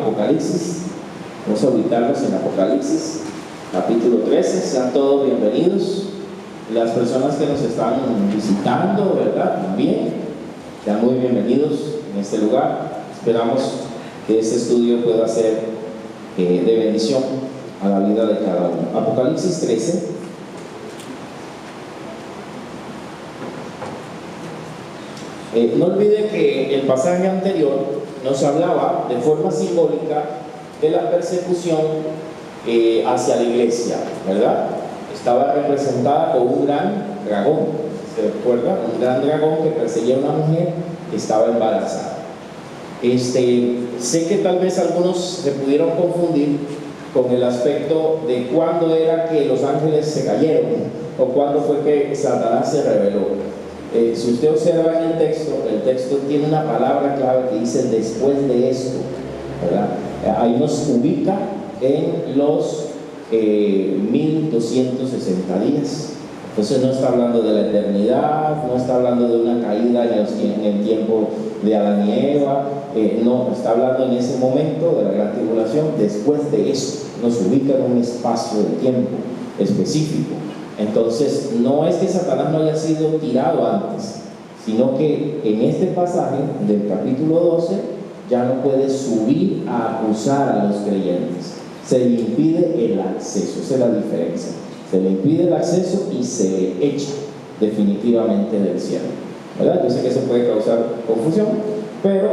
Apocalipsis. Vamos a ubicarnos en Apocalipsis, capítulo 13. Sean todos bienvenidos. Las personas que nos están visitando, ¿verdad? También sean muy bienvenidos en este lugar. Esperamos que este estudio pueda ser de bendición a la vida de cada uno. Apocalipsis 13. No olvide que el pasaje anterior nos hablaba de forma simbólica de la persecución hacia la iglesia, ¿verdad? Estaba representada por un gran dragón, ¿se recuerda? Un gran dragón que perseguía a una mujer que estaba embarazada. Sé que tal vez algunos se pudieron confundir con el aspecto de cuándo era que los ángeles se cayeron o cuándo fue que Satanás se rebeló. Si usted observa en el texto tiene una palabra clave que dice después de esto, ¿verdad? Ahí nos ubica en los 1260 días. Entonces no está hablando de la eternidad, no está hablando de una caída en el tiempo de Adán y Eva, no, está hablando en ese momento de la gran tribulación. Después de eso nos ubica en un espacio de tiempo específico. Entonces no es que Satanás no haya sido tirado antes, sino que en este pasaje del capítulo 12 ya no puede subir a acusar a los creyentes. Se le impide el acceso, esa es la diferencia. Se le impide el acceso y se le echa definitivamente del cielo, ¿verdad? Yo sé que eso puede causar confusión, pero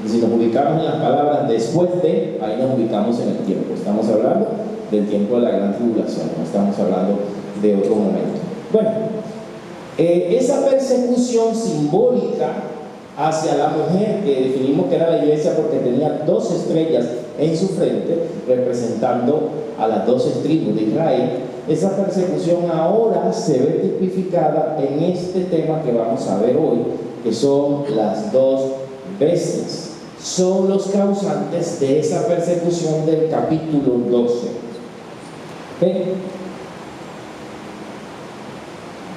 si nos ubicamos en las palabras después de, ahí nos ubicamos en el tiempo. Estamos hablando del tiempo de la gran tribulación, no estamos hablando de otro momento. Bueno, esa persecución simbólica hacia la mujer, que definimos que era la iglesia porque tenía 2 estrellas en su frente, representando a las 12 tribus de Israel, esa persecución ahora se ve tipificada en este tema que vamos a ver hoy, que son las 2 bestias. Son los causantes de esa persecución del capítulo 12. ¿Okay?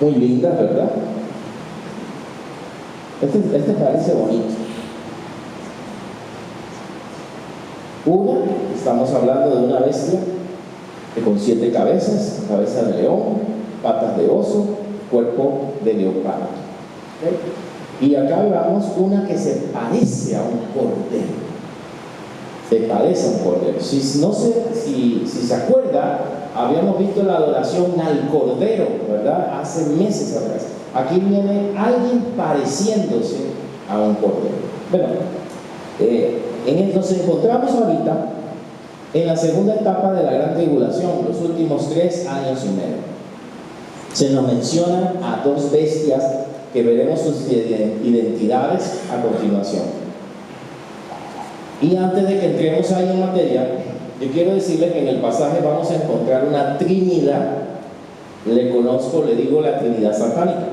Muy linda, ¿verdad? Este parece bonito. Estamos hablando de una bestia que con 7 cabezas, cabeza de león, patas de oso, cuerpo de leopardo. ¿Okay? Y acá vemos una que se parece a un cordero. Se parece a un cordero. Si se acuerda, habíamos visto la adoración al cordero, ¿verdad? Hace meses atrás. Aquí viene alguien pareciéndose a un cordero. Bueno, nos encontramos ahorita en la segunda etapa de la gran tribulación, los últimos 3 años y medio. Se nos mencionan a 2 bestias que veremos sus identidades a continuación. Y antes de que entremos ahí en materia, yo quiero decirle que en el pasaje vamos a encontrar una trinidad. Le digo la trinidad satánica.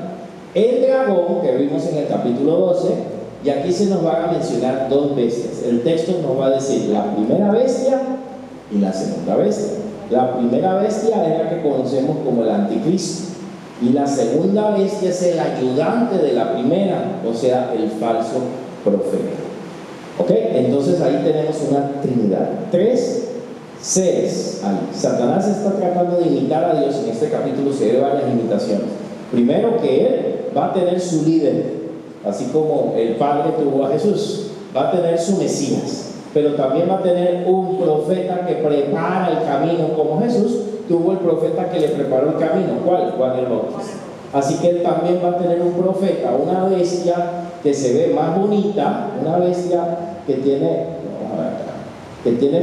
El dragón que vimos en el capítulo 12, y aquí se nos van a mencionar 2 bestias. El texto nos va a decir la primera bestia y la segunda bestia. La primera bestia es la que conocemos como el anticristo, y la segunda bestia es el ayudante de la primera, o sea, el falso profeta. ¿Ok? Entonces ahí tenemos una trinidad, 3 seres ahí. Satanás está tratando de imitar a Dios. En este capítulo se ve varias imitaciones. Primero, que él va a tener su líder, así como el Padre tuvo a Jesús. Va a tener su Mesías, pero también va a tener un profeta que prepara el camino, como Jesús tuvo el profeta que le preparó el camino. ¿Cuál? Juan el Bautista. Así que él también va a tener un profeta, una bestia que se ve más bonita, una bestia que tiene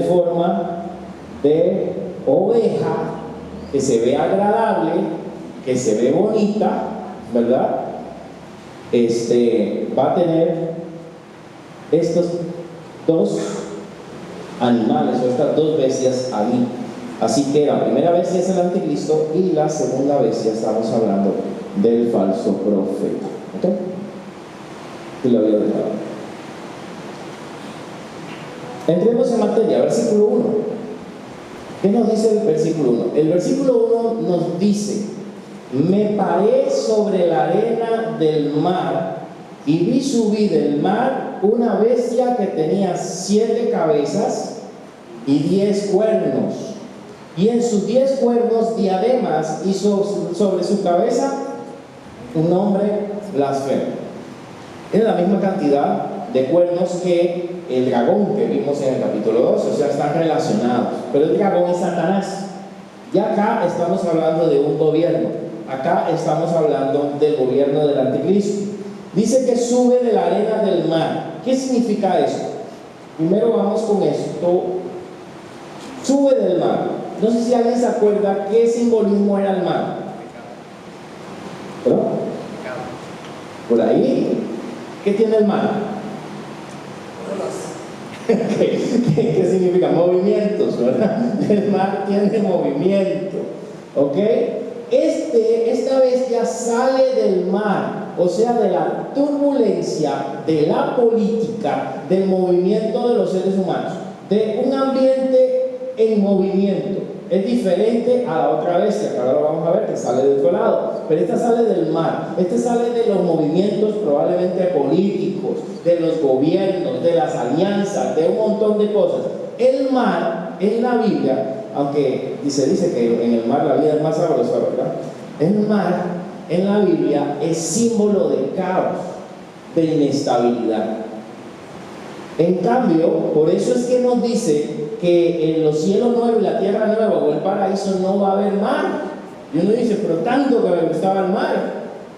forma de oveja, que se ve agradable, que se ve bonita, ¿verdad? Va a tener estos 2 animales o estas 2 bestias ahí. Así que la primera bestia es el anticristo y la segunda bestia estamos hablando del falso profeta. ¿Ok? Y lo había dejado. Entremos en materia, versículo 1. ¿Qué nos dice el versículo 1? El versículo 1 nos dice: me paré sobre la arena del mar y vi subir del mar una bestia que tenía 7 cabezas y 10 cuernos, y en sus 10 cuernos diademas, hizo sobre su cabeza un nombre blasfemo. Es la misma cantidad de cuernos que el dragón que vimos en el capítulo 12, o sea, están relacionados, pero el dragón es Satanás. Y acá estamos hablando de un gobierno, acá estamos hablando del gobierno del anticristo. Dice que sube de la arena del mar. ¿Qué significa eso? Primero vamos con esto. Sube del mar. No sé si alguien se acuerda qué simbolismo era el mar. ¿Perdón? Por ahí. ¿Qué tiene el mar? ¿Qué significa? Movimientos, ¿verdad? El mar tiene movimiento. ¿Ok? Esta bestia sale del mar, o sea, de la turbulencia, de la política, del movimiento de los seres humanos, de un ambiente en movimiento. Es diferente a la otra bestia, que ahora lo vamos a ver, que sale del otro lado. Pero esta sale del mar, esta sale de los movimientos probablemente políticos, de los gobiernos, de las alianzas, de un montón de cosas. El mar, en la Biblia, aunque se dice que en el mar la vida es más sabrosa, ¿verdad? El mar, en la Biblia, es símbolo de caos, de inestabilidad. En cambio, por eso es que nos dice que en los cielos nuevos y la tierra nueva o el paraíso no va a haber mar. Y uno dice, pero tanto que me gustaba el mar.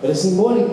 Pero es simbólico,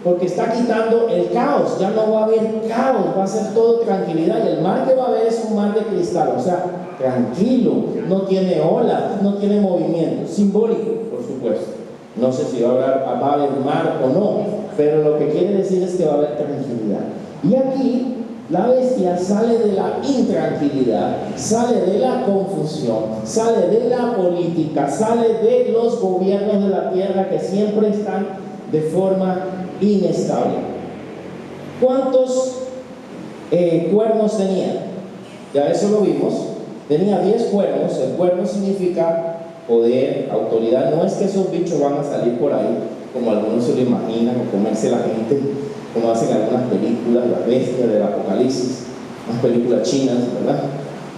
porque está quitando el caos. Ya no va a haber caos, va a ser todo tranquilidad. Y el mar que va a haber es un mar de cristal, o sea, tranquilo, no tiene olas, no tiene movimiento. Simbólico, por supuesto. No sé si va a haber mar o no, pero lo que quiere decir es que va a haber tranquilidad. Y aquí la bestia sale de la intranquilidad, sale de la confusión, sale de la política, sale de los gobiernos de la tierra que siempre están de forma inestable. ¿Cuántos cuernos tenía? Ya eso lo vimos. Tenía 10 cuernos. El cuerno significa poder, autoridad. No es que esos bichos van a salir por ahí como algunos se lo imaginan, o comerse la gente, como hacen algunas películas, las bestias del Apocalipsis, unas películas chinas, ¿verdad?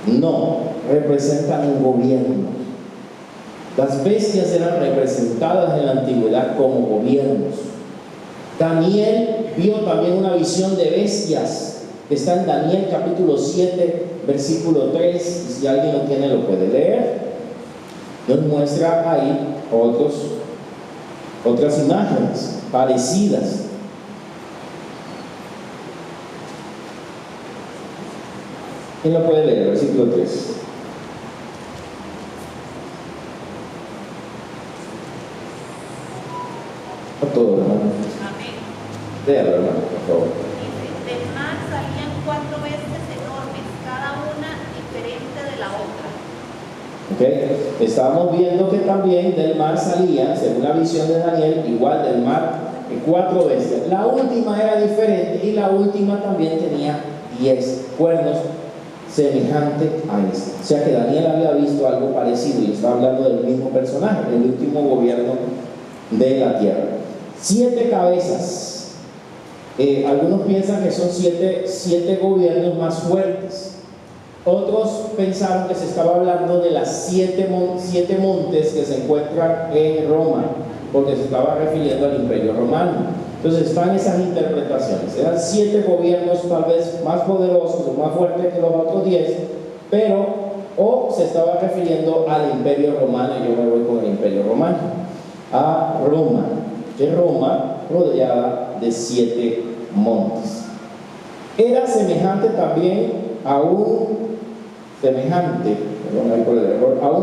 No, representan un gobierno. Las bestias eran representadas en la antigüedad como gobiernos. Daniel vio también una visión de bestias, que está en Daniel capítulo 7, versículo 3, y si alguien lo tiene lo puede leer. Nos muestra ahí otras imágenes parecidas. ¿Quién lo puede leer? Versículo 3. A todo, hermano. Amén. Léalo, hermano, por favor. Dice, del mar salían 4 bestias enormes, cada una diferente de la otra. ¿Okay? Estábamos viendo que también del mar salían, según la visión de Daniel, igual del mar, 4 bestias. La última era diferente y la última también tenía 10 cuernos, semejante a este. O sea que Daniel había visto algo parecido y está hablando del mismo personaje, el último gobierno de la tierra. 7 cabezas. Algunos piensan que son 7 gobiernos más fuertes. Otros pensaron que se estaba hablando de las 7 montes que se encuentran en Roma, porque se estaba refiriendo al Imperio Romano. Entonces están esas interpretaciones. Eran 7 gobiernos tal vez más poderosos o más fuertes que los otros 10, pero o se estaba refiriendo al Imperio Romano, y yo me voy con el Imperio Romano, a Roma, que Roma rodeada de 7 montes. Era semejante también a un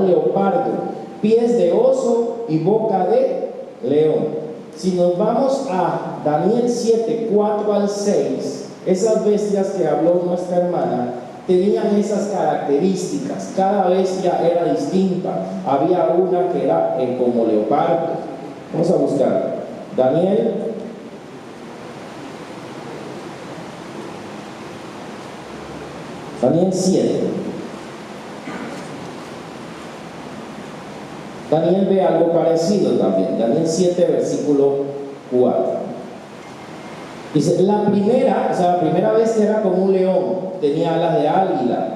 leopardo, pies de oso y boca de león. Si nos vamos a Daniel 7, 4 al 6, esas bestias que habló nuestra hermana tenían esas características. Cada bestia era distinta. Había una que era como leopardo. Vamos a buscar Daniel 7. Daniel ve algo parecido también. Daniel 7, versículo 4. Dice, la primera bestia era como un león, tenía alas de águila,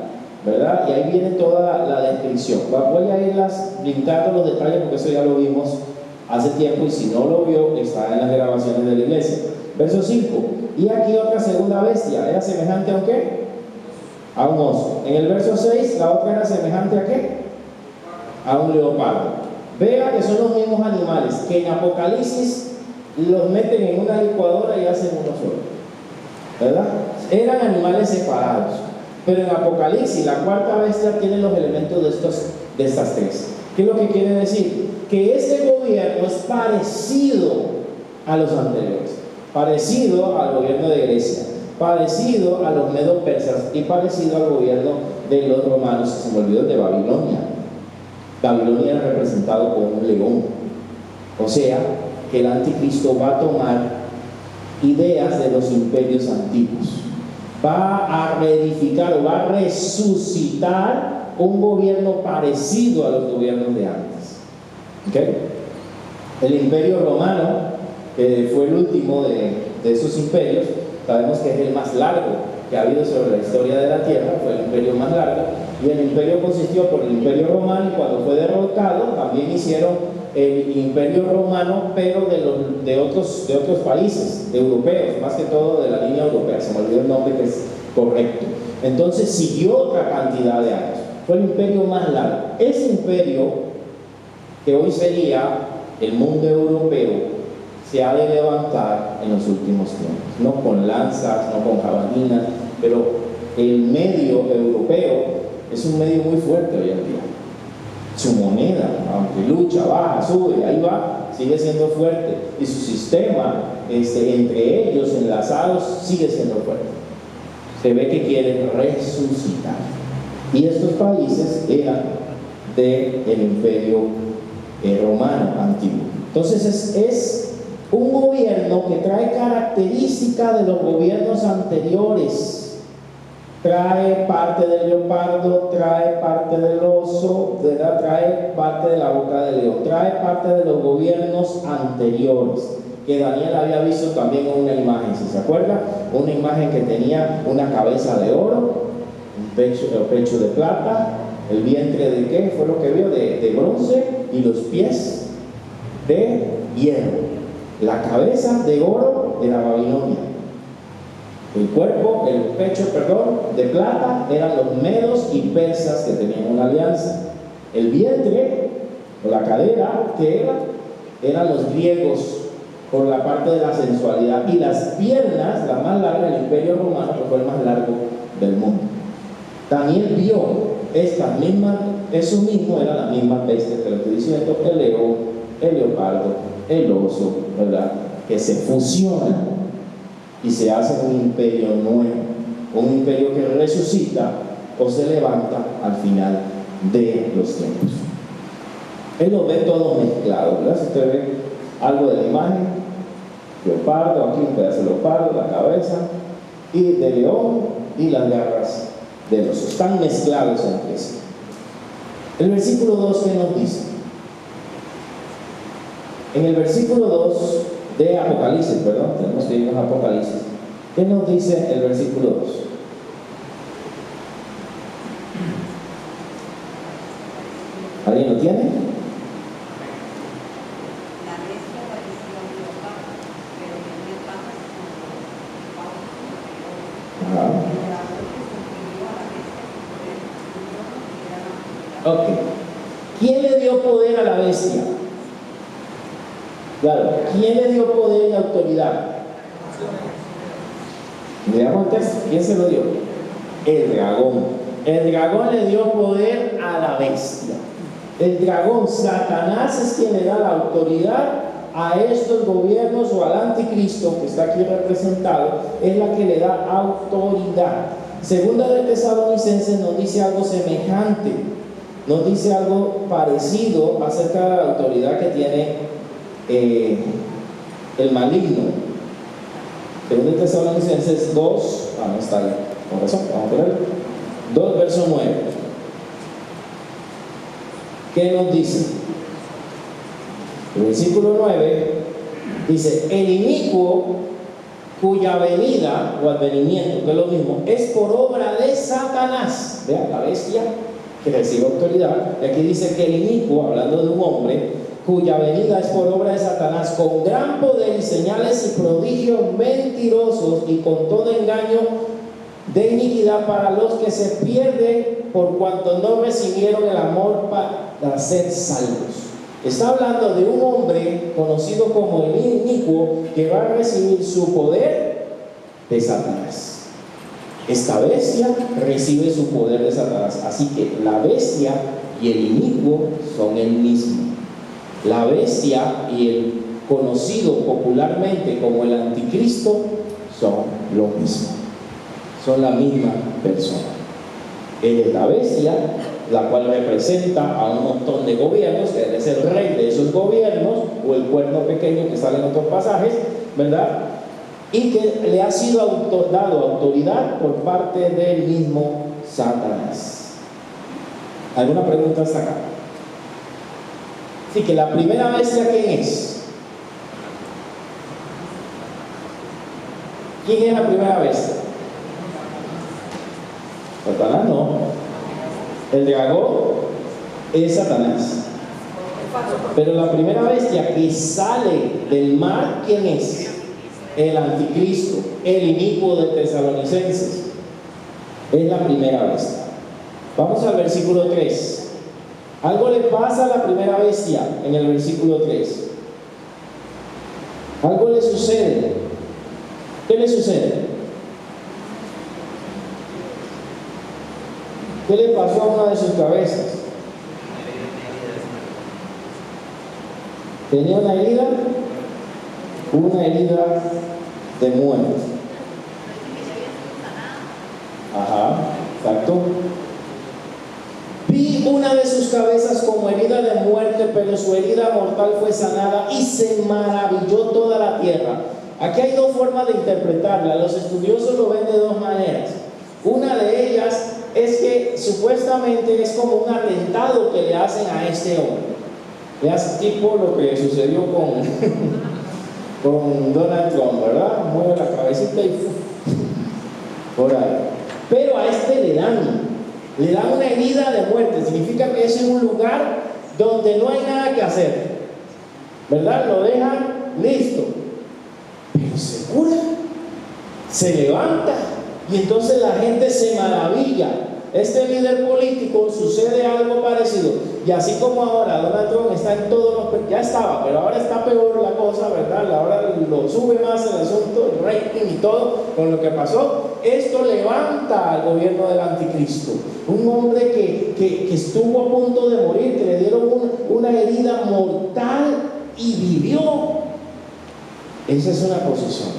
¿verdad? Y ahí viene toda la descripción. Voy a irlas brincando los detalles porque eso ya lo vimos hace tiempo y si no lo vio, está en las grabaciones de la iglesia. Verso 5. Y aquí otra segunda bestia, ¿era semejante a un qué? A un oso. En el verso 6, la otra era semejante a qué? A un leopardo. Vea que son los mismos animales que en Apocalipsis los meten en una licuadora y hacen uno solo, ¿verdad? Eran animales separados, pero en Apocalipsis la cuarta bestia tiene los elementos de estas tres. ¿Qué es lo que quiere decir? Que este gobierno es parecido a los anteriores, parecido al gobierno de Grecia, parecido a los medos persas y parecido al gobierno de los romanos, se me olvidó, de Babilonia. Babilonia era representado por un león, o sea que el anticristo va a tomar ideas de los imperios antiguos, va a reedificar o va a resucitar un gobierno parecido a los gobiernos de antes. ¿Okay? El imperio romano, que fue el último de esos imperios, sabemos que es el más largo que ha habido sobre la historia de la tierra, fue el imperio más largo, y el imperio consistió por el imperio romano, y cuando fue derrotado también hicieron el imperio romano, pero de otros países europeos, más que todo de la línea europea, se me olvidó el nombre que es correcto. Entonces siguió otra cantidad de años, fue el imperio más largo. Ese imperio, que hoy sería el mundo europeo, se ha de levantar en los últimos tiempos, no con lanzas, no con jabalinas, pero el medio europeo es un medio muy fuerte hoy en día. Su moneda, aunque lucha, baja, sube, ahí va, sigue siendo fuerte, y su sistema entre ellos enlazados sigue siendo fuerte. Se ve que quieren resucitar, y estos países eran del imperio romano antiguo. Entonces es un gobierno que trae características de los gobiernos anteriores. Trae parte del leopardo, trae parte del oso, ¿verdad? Trae parte de la boca del león, trae parte de los gobiernos anteriores, que Daniel había visto también en una imagen, si se acuerda, una imagen que tenía una cabeza de oro, un pecho de plata, el vientre de ¿qué? Fue lo que vio, de bronce, y los pies de hierro. La cabeza de oro de la Babilonia. El pecho, de plata eran los medos y persas que tenían una alianza. El vientre, o la cadera, que eran los griegos por la parte de la sensualidad. Y las piernas, la más larga del imperio romano, que fue el más largo del mundo. Daniel vio eso mismo eran las mismas bestias que lo estoy diciendo, el león, el leopardo, el oso, ¿verdad? Que se fusionan y se hace un imperio nuevo, un imperio que resucita o se levanta al final de los tiempos. Él lo ve todo mezclado, ¿verdad? Si usted ve algo de la imagen, leopardo, aquí un pedazo de leopardo, la cabeza, y de león y las garras del oso, están mezclados entre sí. El versículo 2, ¿qué nos dice? En el versículo 2 de Apocalipsis, perdón, tenemos que irnos a Apocalipsis. ¿Qué nos dice el versículo 2? ¿Alguien lo tiene? Ok. ¿Quién le dio poder a la bestia? Claro, ¿quién le dio poder y autoridad? Veamos el texto. ¿Quién se lo dio? El dragón. El dragón le dio poder a la bestia. El dragón, Satanás, es quien le da la autoridad a estos gobiernos, o al anticristo que está aquí representado, es la que le da autoridad. Segunda de Tesalonicenses nos dice algo semejante, nos dice algo parecido acerca de la autoridad que tiene el maligno. Segunda de Tesalonicenses 2, no está ahí, con razón, vamos a ponerlo. 2, verso 9. ¿Qué nos dice? El versículo 9 dice: el inicuo cuya venida o advenimiento, que es lo mismo, es por obra de Satanás. Vean, la bestia que recibe autoridad. Y aquí dice que el inicuo, hablando de un hombre, cuya venida es por obra de Satanás, con gran poder y señales y prodigios mentirosos y con todo engaño de iniquidad para los que se pierden por cuanto no recibieron el amor para ser salvos. Está hablando de un hombre conocido como el inicuo que va a recibir su poder de Satanás. Esta bestia recibe su poder de Satanás. Así que la bestia y el inicuo son el mismo. La bestia y el conocido popularmente como el anticristo son lo mismo. Son la misma persona. Él es la bestia, la cual representa a un montón de gobiernos, que él es el rey de esos gobiernos, o el cuerno pequeño que sale en otros pasajes, ¿verdad? Y que le ha sido dado autoridad por parte del mismo Satanás. ¿Alguna pregunta hasta acá? Así que la primera bestia, ¿quién es? ¿Quién es la primera bestia? Satanás no. El dragón es Satanás. Pero la primera bestia que sale del mar, ¿quién es? El anticristo, el inicuo de Tesalonicenses. Es la primera bestia. Vamos al versículo 3. Algo le pasa a la primera bestia en el versículo 3. Algo le sucede. ¿Qué le sucede? ¿Qué le pasó a una de sus cabezas? Tenía una herida de muerte. Ajá, exacto. Vi una de sus cabezas como herida de muerte, pero su herida mortal fue sanada y se maravilló toda la tierra. Aquí hay dos formas de interpretarla. Los estudiosos lo ven de dos maneras. Una de ellas es que supuestamente es como un atentado que le hacen a este hombre. Le hace tipo lo que sucedió con Donald Trump, ¿verdad? Mueve la cabecita y por ahí. Pero a este le dan una herida de muerte. Significa que es en un lugar donde no hay nada que hacer, ¿verdad? Lo dejan listo, pero se cura, se levanta, y entonces la gente se maravilla. Este líder político sucede algo parecido, y así como ahora Donald Trump está en todos los, ya estaba, pero ahora está peor la cosa, ¿verdad? Ahora lo sube más el asunto, el rating y todo con lo que pasó. Esto levanta al gobierno del anticristo. Un hombre que estuvo a punto de morir, que le dieron una herida mortal y vivió. Esa es una posición.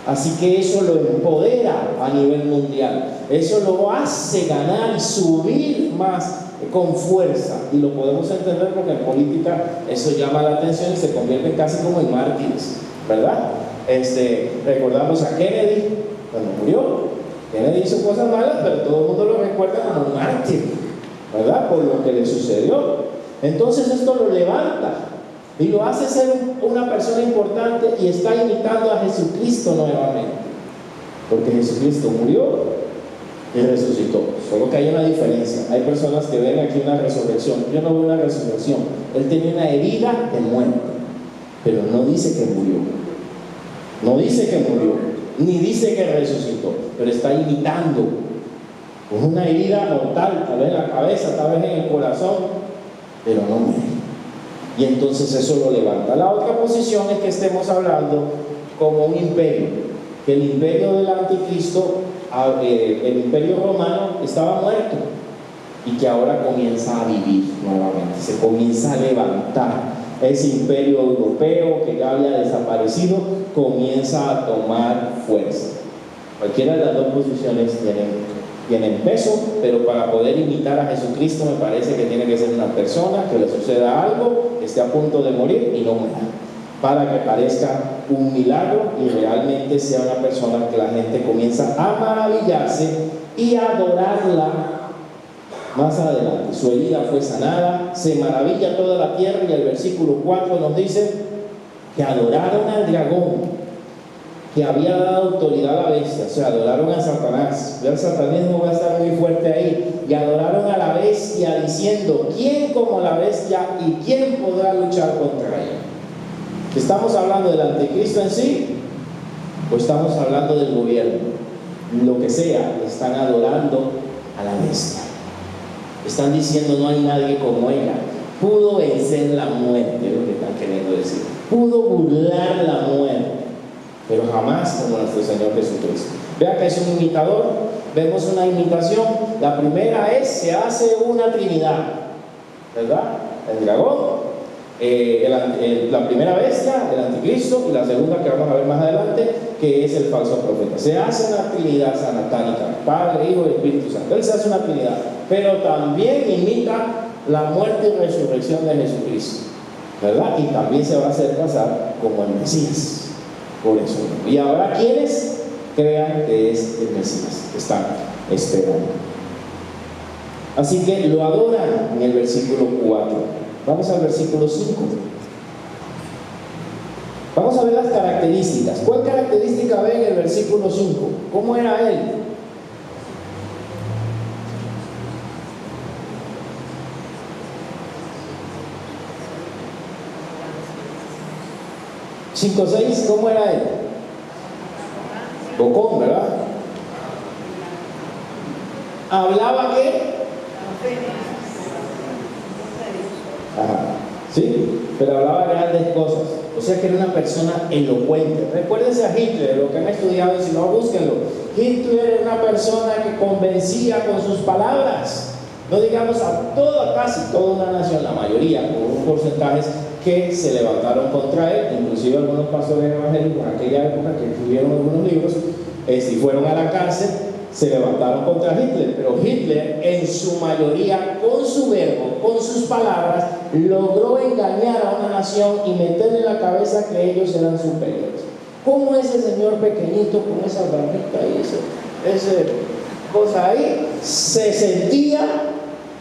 Así que eso lo empodera a nivel mundial. Eso lo hace ganar y subir más con fuerza. Y lo podemos entender porque en política eso llama la atención y se convierte casi como en mártires, ¿verdad? Recordamos a Kennedy cuando murió. Kennedy hizo cosas malas, pero todo el mundo lo recuerda como un mártir, ¿verdad? Por lo que le sucedió. Entonces esto lo levanta y lo hace ser una persona importante, y está imitando a Jesucristo nuevamente, porque Jesucristo murió y resucitó. Solo que hay una diferencia. Hay personas que ven aquí una resurrección. Yo no veo una resurrección. Él tenía una herida de muerte, pero no dice que murió. No dice que murió, ni dice que resucitó, pero está imitando con una herida mortal, tal vez en la cabeza, tal vez en el corazón, pero no muere. Y entonces eso lo levanta. La otra posición es que estemos hablando como un imperio, que el imperio del anticristo, el imperio romano, estaba muerto y que ahora comienza a vivir nuevamente, se comienza a levantar. Ese imperio europeo que ya había desaparecido comienza a tomar fuerza. Cualquiera de las dos posiciones tienen peso, pero para poder imitar a Jesucristo me parece que tiene que ser una persona que le suceda algo, que esté a punto de morir y no muera, para que parezca un milagro y realmente sea una persona que la gente comienza a maravillarse y a adorarla. Más adelante, su herida fue sanada, se maravilla toda la tierra, y el versículo 4 nos dice que adoraron al dragón, que había dado autoridad a la bestia, o sea, adoraron a Satanás. Ya el satanismo va a estar muy fuerte ahí. Y adoraron a la bestia diciendo: ¿quién como la bestia y quién podrá luchar contra ella? ¿Estamos hablando del anticristo en sí o estamos hablando del gobierno? Lo que sea, están adorando a la bestia. Están diciendo: no hay nadie como ella. Pudo vencer la muerte, es lo que están queriendo decir. Pudo burlar la muerte, pero jamás como nuestro Señor Jesucristo. Vea que es un imitador. Vemos una imitación. La primera es: se hace una trinidad, ¿verdad? El dragón, la primera bestia, el anticristo, y la segunda que vamos a ver más adelante, que es el falso profeta. Se hace una trinidad satánica, Padre, Hijo y Espíritu Santo. Él se hace una trinidad, pero también imita la muerte y resurrección de Jesucristo, ¿verdad? Y también se va a hacer pasar como el Mesías. Por eso. Y ahora, ¿quiénes crean que es el Mesías? Están esperando. Así que lo adoran en el versículo 4. Vamos al versículo 5. Vamos a ver las características. ¿Cuál característica ve en el versículo 5? ¿Cómo era él? ¿5:6? ¿Cómo era él? Bocón, ¿verdad? ¿Hablaba qué? Ajá, ¿sí? Pero hablaba grandes cosas. O sea que era una persona elocuente. Recuérdense a Hitler, lo que han estudiado, y si no, búsquenlo. Hitler era una persona que convencía con sus palabras. No digamos a toda, casi toda una nación, la mayoría, con unos porcentajes que se levantaron contra él, inclusive algunos pastores evangélicos en aquella época que escribieron algunos libros, y fueron a la cárcel, se levantaron contra Hitler. Pero Hitler, en su mayoría, con su verbo, con sus palabras, logró engañar a una nación y meterle en la cabeza que ellos eran superiores. ¿Cómo ese señor pequeñito con esa barbita y esa cosa ahí se sentía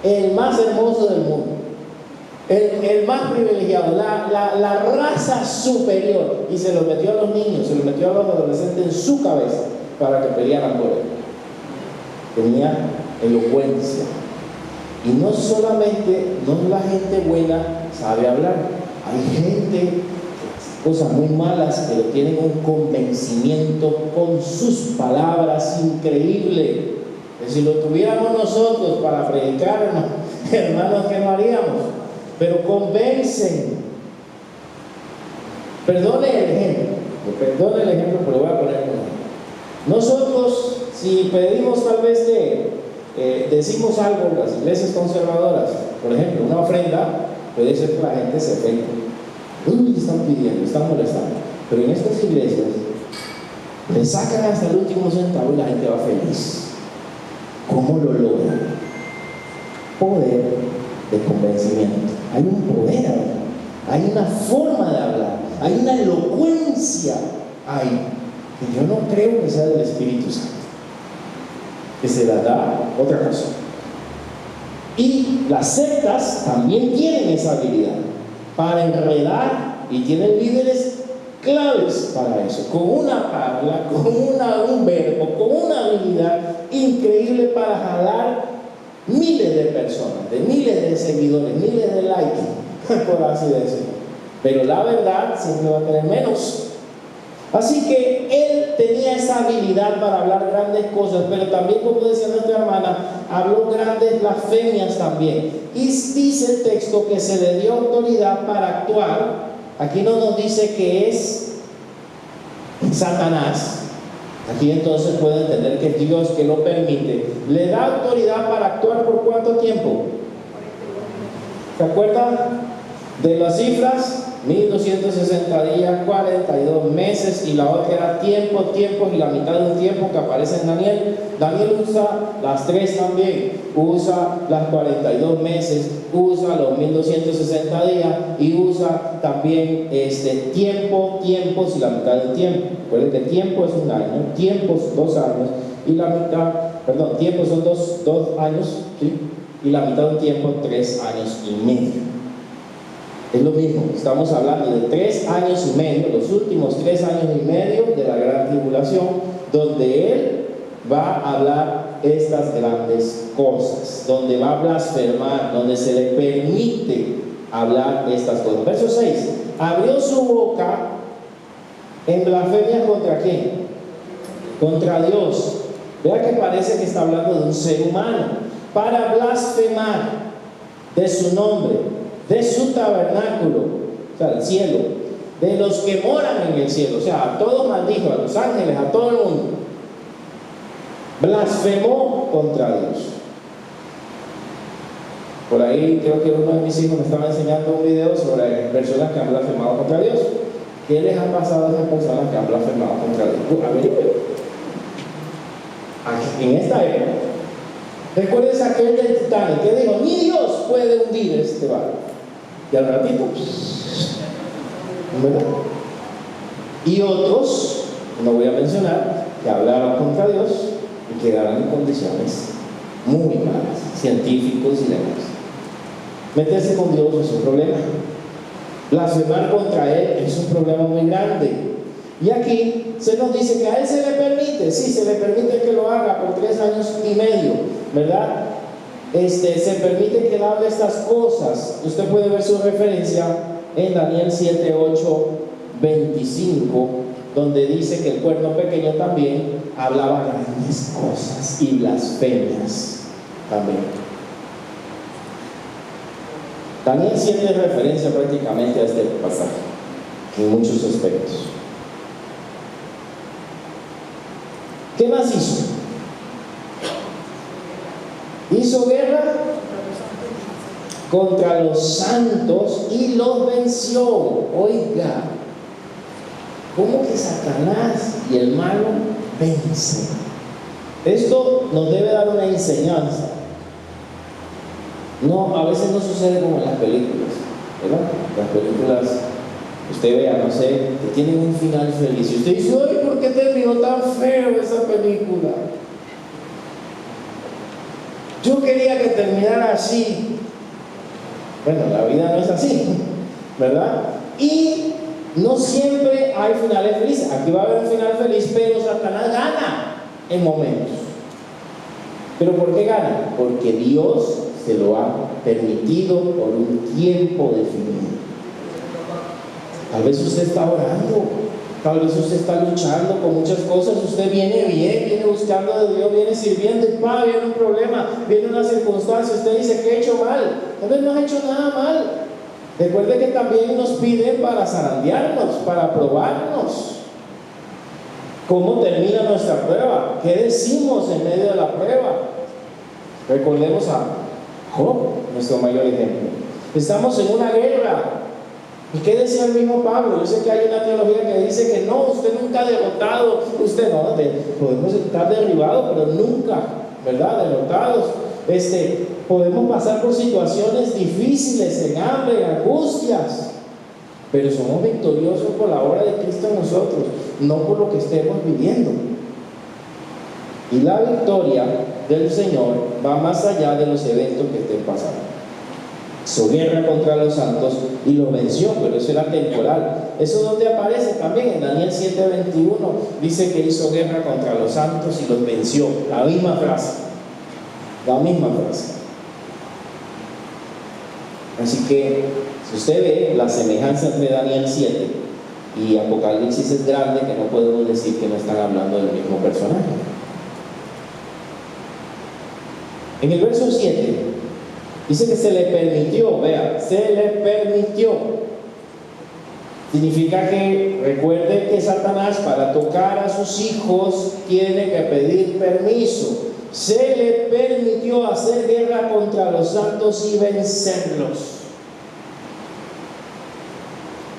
el más hermoso del mundo, el más privilegiado, la raza superior? Y se lo metió a los niños, se lo metió a los adolescentes en su cabeza para que pelearan por él. Tenía elocuencia. Y no solamente, no la gente buena sabe hablar. Hay gente, cosas muy malas, pero tienen un convencimiento con sus palabras increíble. Que si lo tuviéramos nosotros para predicar, hermanos, ¿qué no haríamos? Pero convencen. Perdone el ejemplo, pero voy a poner un ejemplo. Nosotros, si pedimos tal vez decimos algo, las iglesias conservadoras, por ejemplo, una ofrenda, puede ser que la gente se ofenda. Uy, están pidiendo, están molestando. Pero en estas iglesias le sacan hasta el último centavo y la gente va feliz. ¿Cómo lo logran? Poder de convencimiento. Hay un poder ahí, hay una forma de hablar, hay una elocuencia ahí. Y yo no creo que sea del Espíritu Santo, que se la da otra cosa. Y las sectas también tienen esa habilidad para enredar, y tienen líderes claves para eso, con una habla, con un verbo, con una habilidad increíble para jalar miles de personas, de miles de seguidores, miles de likes, por así decirlo. Pero la verdad siempre va a tener menos. Así que él tenía esa habilidad para hablar grandes cosas, pero también, como decía nuestra hermana, habló grandes blasfemias también. Y dice el texto que se le dio autoridad para actuar. Aquí no nos dice que es Satanás. Aquí entonces puede entender que es Dios que lo permite. Le da autoridad para actuar ¿por cuánto tiempo? ¿Se acuerdan de las cifras? 1260 días, 42 meses, y la otra era tiempos, y la mitad de un tiempo que aparece en Daniel. Daniel usa las tres también, usa las 42 meses, usa los 1260 días y usa también tiempos y la mitad de un tiempo. Recuerden que tiempo es un año, tiempos 2 años y la mitad, tiempos son dos años, ¿sí? Y la mitad de un tiempo 3 años y medio. Es lo mismo, estamos hablando de 3 años y medio, los últimos 3 años y medio de la gran tribulación, donde Él va a hablar estas grandes cosas, donde va a blasfemar, donde se le permite hablar estas cosas. Verso 6, abrió su boca en blasfemia ¿contra quién? Contra Dios. Vea que parece que está hablando de un ser humano, para blasfemar de su nombre, de su tabernáculo, o sea, el cielo, de los que moran en el cielo, o sea, a todos maldijo, a los ángeles, a todo el mundo. Blasfemó contra Dios. Por ahí creo que uno de mis hijos me estaba enseñando un video sobre personas que han blasfemado contra Dios. ¿Qué les ha pasado a esas personas que han blasfemado contra Dios? A ver, en esta época, recuerden aquel del Titanic que dijo, ni Dios puede hundir este barco. Y al ratito, ¿verdad? Y otros, no voy a mencionar, que hablaron contra Dios y quedaron en condiciones muy malas, científicos y demás. Meterse con Dios es un problema. Blasfemar contra Él es un problema muy grande. Y aquí se nos dice que a Él se le permite, sí, se le permite que lo haga por 3 años y medio, ¿verdad? Se permite que Él hable estas cosas. Usted puede ver su referencia en Daniel 7, 8, 25, donde dice que el cuerno pequeño también hablaba grandes cosas y blasfemias también. Daniel 7 es referencia prácticamente a este pasaje en muchos aspectos. ¿Qué más hizo? Hizo guerra contra los santos y los venció. Oiga, ¿cómo que Satanás y el malo vencen? Esto nos debe dar una enseñanza. No, a veces no sucede como en las películas, ¿verdad? Las películas, usted vea, no sé, que tienen un final feliz. Y usted dice, ay, ¿por qué terminó tan feo esa película? Yo quería que terminara así. Bueno, la vida no es así, ¿verdad? Y no siempre hay finales felices. Aquí va a haber un final feliz, pero Satanás gana en momentos. ¿Pero por qué gana? Porque Dios se lo ha permitido por un tiempo definido. Tal vez usted está orando, tal vez usted está luchando con muchas cosas, usted viene bien, viene buscando de Dios, viene sirviendo y viene un problema, viene una circunstancia, usted dice que he hecho mal. Tal vez no ha hecho nada mal. Recuerde que también nos piden para zarandearnos, para probarnos. ¿Cómo termina nuestra prueba? ¿Qué decimos en medio de la prueba? Recordemos a Job, nuestro mayor ejemplo. Estamos en una guerra. ¿Y qué decía el mismo Pablo? Yo sé que hay una teología que dice que no, usted nunca ha derrotado, usted no, podemos estar derribados, pero nunca, ¿verdad? Derrotados. Podemos pasar por situaciones difíciles, en hambre, en angustias, pero somos victoriosos por la obra de Cristo en nosotros, no por lo que estemos viviendo. Y la victoria del Señor va más allá de los eventos que estén pasando. Hizo guerra contra los santos y los venció, pero eso era temporal. Eso es donde aparece también en Daniel 7:21, dice que hizo guerra contra los santos y los venció. La misma frase. La misma frase. Así que, si usted ve la semejanza entre Daniel 7 y Apocalipsis es grande, que no podemos decir que no están hablando del mismo personaje. En el verso 7 dice que se le permitió, vea, se le permitió. Significa que recuerde que Satanás para tocar a sus hijos tiene que pedir permiso. Se le permitió hacer guerra contra los santos y vencerlos.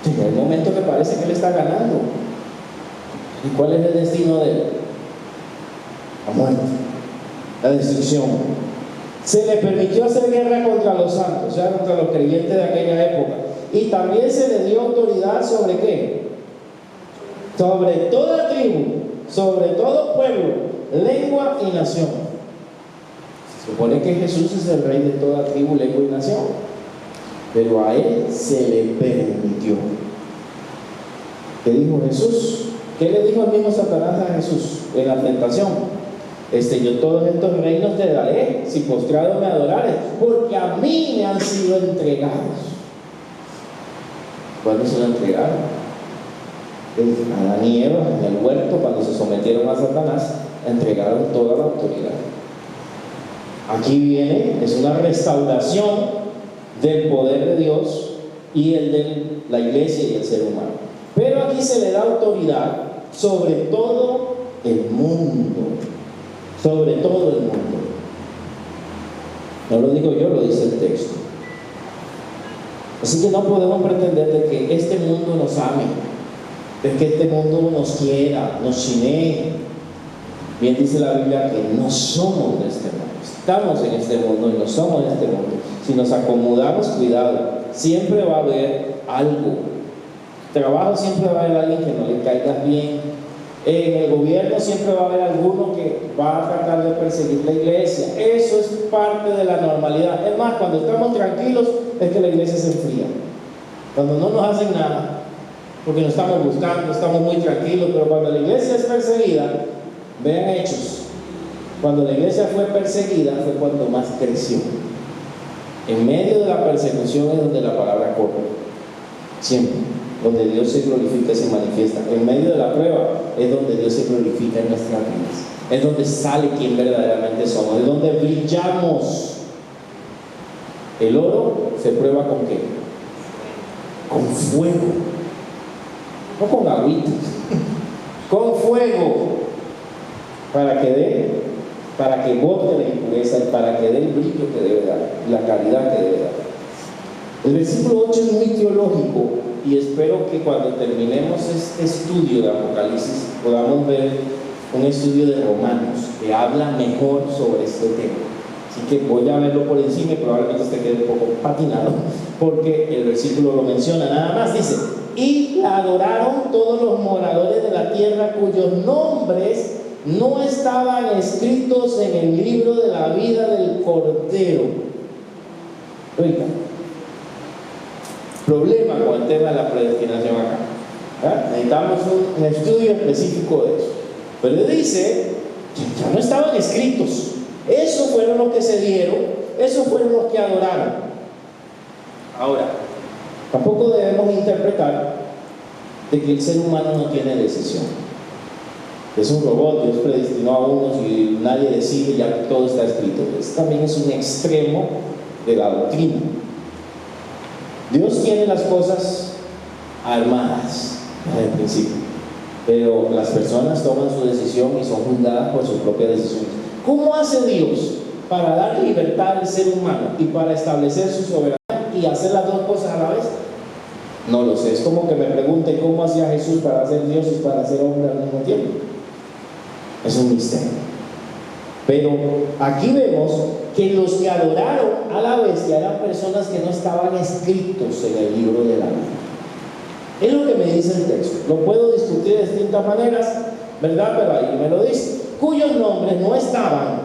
Llega el momento que parece que él está ganando. ¿Y cuál es el destino de él? La muerte, la destrucción. Se le permitió hacer guerra contra los santos, o sea, contra los creyentes de aquella época. Y también se le dio autoridad sobre ¿qué? Sobre toda tribu, sobre todo pueblo, lengua y nación. Se supone que Jesús es el rey de toda tribu, lengua y nación. pero a él se le permitió. ¿Qué dijo Jesús? ¿Qué le dijo el mismo Satanás a Jesús en la tentación? Yo todos estos reinos te daré si postrado me adorares, porque a mí me han sido entregados. ¿Cuándo se lo entregaron? Adán y Eva en el huerto, cuando se sometieron a Satanás, entregaron toda la autoridad. Aquí viene, es una restauración del poder de Dios y el de la iglesia y el ser humano. Pero aquí se le da autoridad sobre todo el mundo. Sobre todo el mundo. No lo digo yo, lo dice el texto. Así que no podemos pretender de que este mundo nos ame, de que este mundo nos quiera, nos chinee. Bien dice la Biblia que no somos de este mundo. Estamos en este mundo y no somos de este mundo. Si nos acomodamos, cuidado, siempre va a haber algo. Trabajo siempre va a haber alguien que no le caiga bien. En el gobierno siempre va a haber alguno que va a tratar de perseguir la iglesia. Eso es parte de la normalidad. Es más, cuando estamos tranquilos es que la iglesia se enfría. Cuando no nos hacen nada, porque nos estamos buscando, estamos muy tranquilos. Pero cuando la iglesia es perseguida, vean Hechos. Cuando la iglesia fue perseguida fue cuando más creció. En medio de la persecución es donde la palabra corre. Siempre. Donde Dios se glorifica y se manifiesta. En medio de la prueba es donde Dios se glorifica en nuestras vidas. Es donde sale quien verdaderamente somos. Es donde brillamos. El oro se prueba con ¿qué? Con fuego. No con agüita. Con fuego. Para que bote la impureza y para que dé el brillo que debe dar, la calidad que debe dar. El versículo 8 es muy teológico y espero que cuando terminemos este estudio de Apocalipsis podamos ver un estudio de Romanos que habla mejor sobre este tema. Así que voy a verlo por encima y probablemente usted quede un poco patinado porque el versículo lo menciona. Nada más dice: y la adoraron todos los moradores de la tierra cuyos nombres no estaban escritos en el libro de la vida del Cordero. Oiga, problema con el tema de la predestinación acá. Necesitamos un estudio específico de eso. Pero dice que ya no estaban escritos. Esos fueron los que se dieron, esos fueron los que adoraron. Ahora, tampoco debemos interpretar de que el ser humano no tiene decisión. Es un robot, Dios predestinó a unos y nadie decide, ya todo está escrito. También es un extremo de la doctrina. Dios tiene las cosas armadas desde el principio, pero las personas toman su decisión y son juzgadas por sus propias decisiones. ¿Cómo hace Dios para dar libertad al ser humano y para establecer su soberanía y hacer las dos cosas a la vez? No lo sé. Es como que me pregunte cómo hacía Jesús para ser Dios y para ser hombre al mismo tiempo. Es un misterio. Pero aquí vemos que los que adoraron a la bestia eran personas que no estaban escritos en el libro de la vida. Es lo que me dice el texto. Lo puedo discutir de distintas maneras, ¿verdad? Pero ahí me lo dice. Cuyos nombres no estaban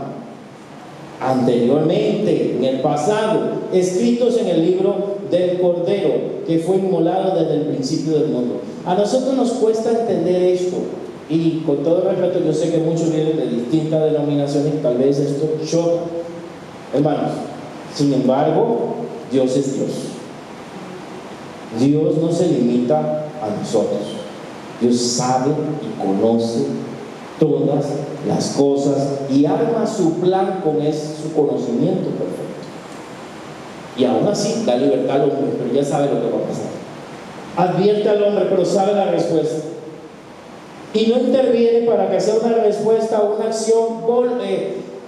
anteriormente, en el pasado, escritos en el libro del Cordero, que fue inmolado desde el principio del mundo. A nosotros nos cuesta entender esto. Y con todo respeto, yo sé que muchos vienen de distintas denominaciones y tal vez esto choca. Hermanos, sin embargo, Dios es Dios. Dios no se limita a nosotros. Dios sabe y conoce todas las cosas y arma su plan con su conocimiento perfecto. Y aún así da libertad al hombre, pero ya sabe lo que va a pasar. Advierte al hombre, pero sabe la respuesta. Y no interviene para que sea una respuesta o una acción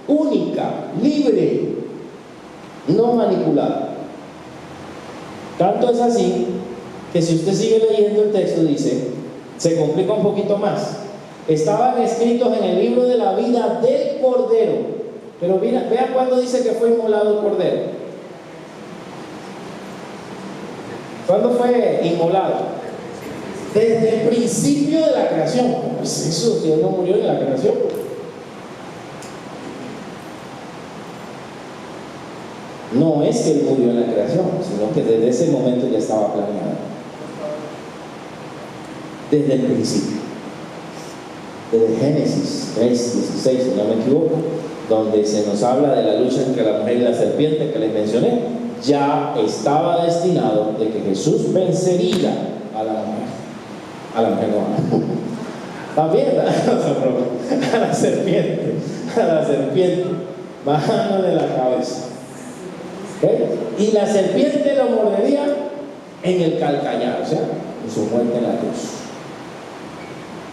única, libre, no manipulada. Tanto es así que si usted sigue leyendo el texto, dice, se complica un poquito más. Estaban escritos en el libro de la vida del Cordero. Pero vea cuándo dice que fue inmolado el Cordero. ¿Cuándo fue inmolado? Desde el principio de la creación. Pues eso, Dios no murió en la creación. No es que Él murió en la creación, sino que desde ese momento ya estaba planeado. Desde el principio. Desde Génesis 3:16, si no me equivoco, donde se nos habla de la lucha entre la mujer y la serpiente que les mencioné, ya estaba destinado de que Jesús vencería a la mujer no, también a la serpiente, bajándole la cabeza. ¿Okay? Y la serpiente lo mordería en el calcañar, o sea, en su muerte en la cruz.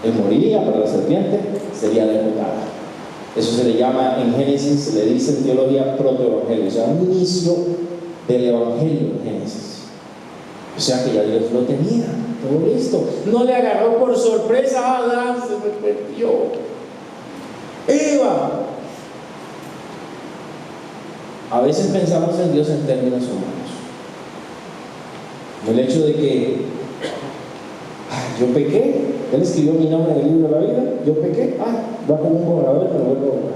Él moriría, pero la serpiente sería derrotada. Eso se le llama en Génesis, se le dice en teología protoevangelio, o sea, un inicio del evangelio en Génesis. O sea que ya Dios lo tenía, todo listo. No le agarró por sorpresa a Adán, se me perdió. Eva. A veces pensamos en Dios en términos humanos. El hecho de que yo pequé, Él escribió mi nombre en el libro de la vida, yo pequé, va como un borrador, me lo vuelvo a borrar.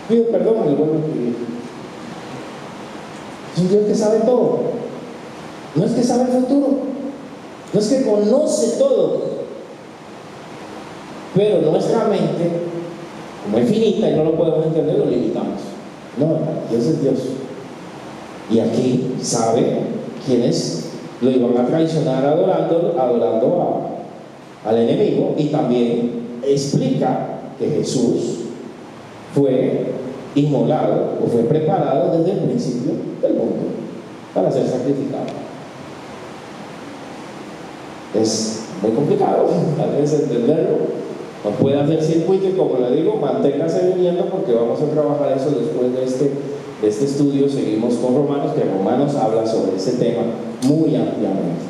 Pido perdón, me lo vuelvo a escribir. Es un Dios que sabe todo. No es que sabe el futuro, no es que conoce todo, pero nuestra mente, como es finita y no lo podemos entender, lo limitamos. No, Dios es Dios. Y aquí sabe quiénes lo iban a traicionar adorando al enemigo, y también explica que Jesús fue inmolado o fue preparado desde el principio del mundo para ser sacrificado. Es muy complicado tal vez entenderlo, no puede hacer circuito, y como le digo, manténgase viniendo porque vamos a trabajar eso después de este estudio. Seguimos con Romanos, que Romanos habla sobre ese tema muy ampliamente.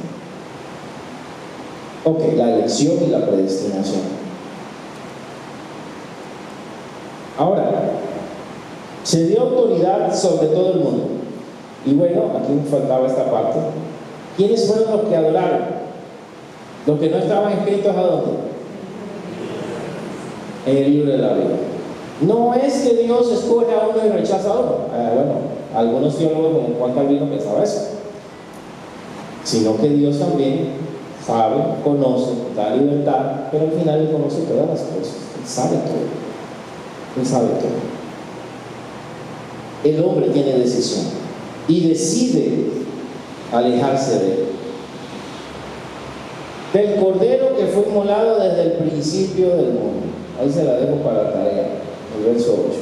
Ok, la elección y la predestinación. Ahora, se dio autoridad sobre todo el mundo. Y bueno, aquí me faltaba esta parte. ¿Quiénes fueron los que adoraron? Los que no estaban escritos ¿a dónde? En el libro de la vida. No es que Dios escoge a uno y rechaza a uno. Bueno, algunos teólogos como Juan Calvino pensaba eso. Sino que Dios también sabe, conoce, da libertad, pero al final Él conoce todas las cosas. Él sabe todo. Él sabe todo. El hombre tiene decisión y decide alejarse de Él. Del cordero que fue inmolado desde el principio del mundo. Ahí se la dejo para la tarea, el verso 8.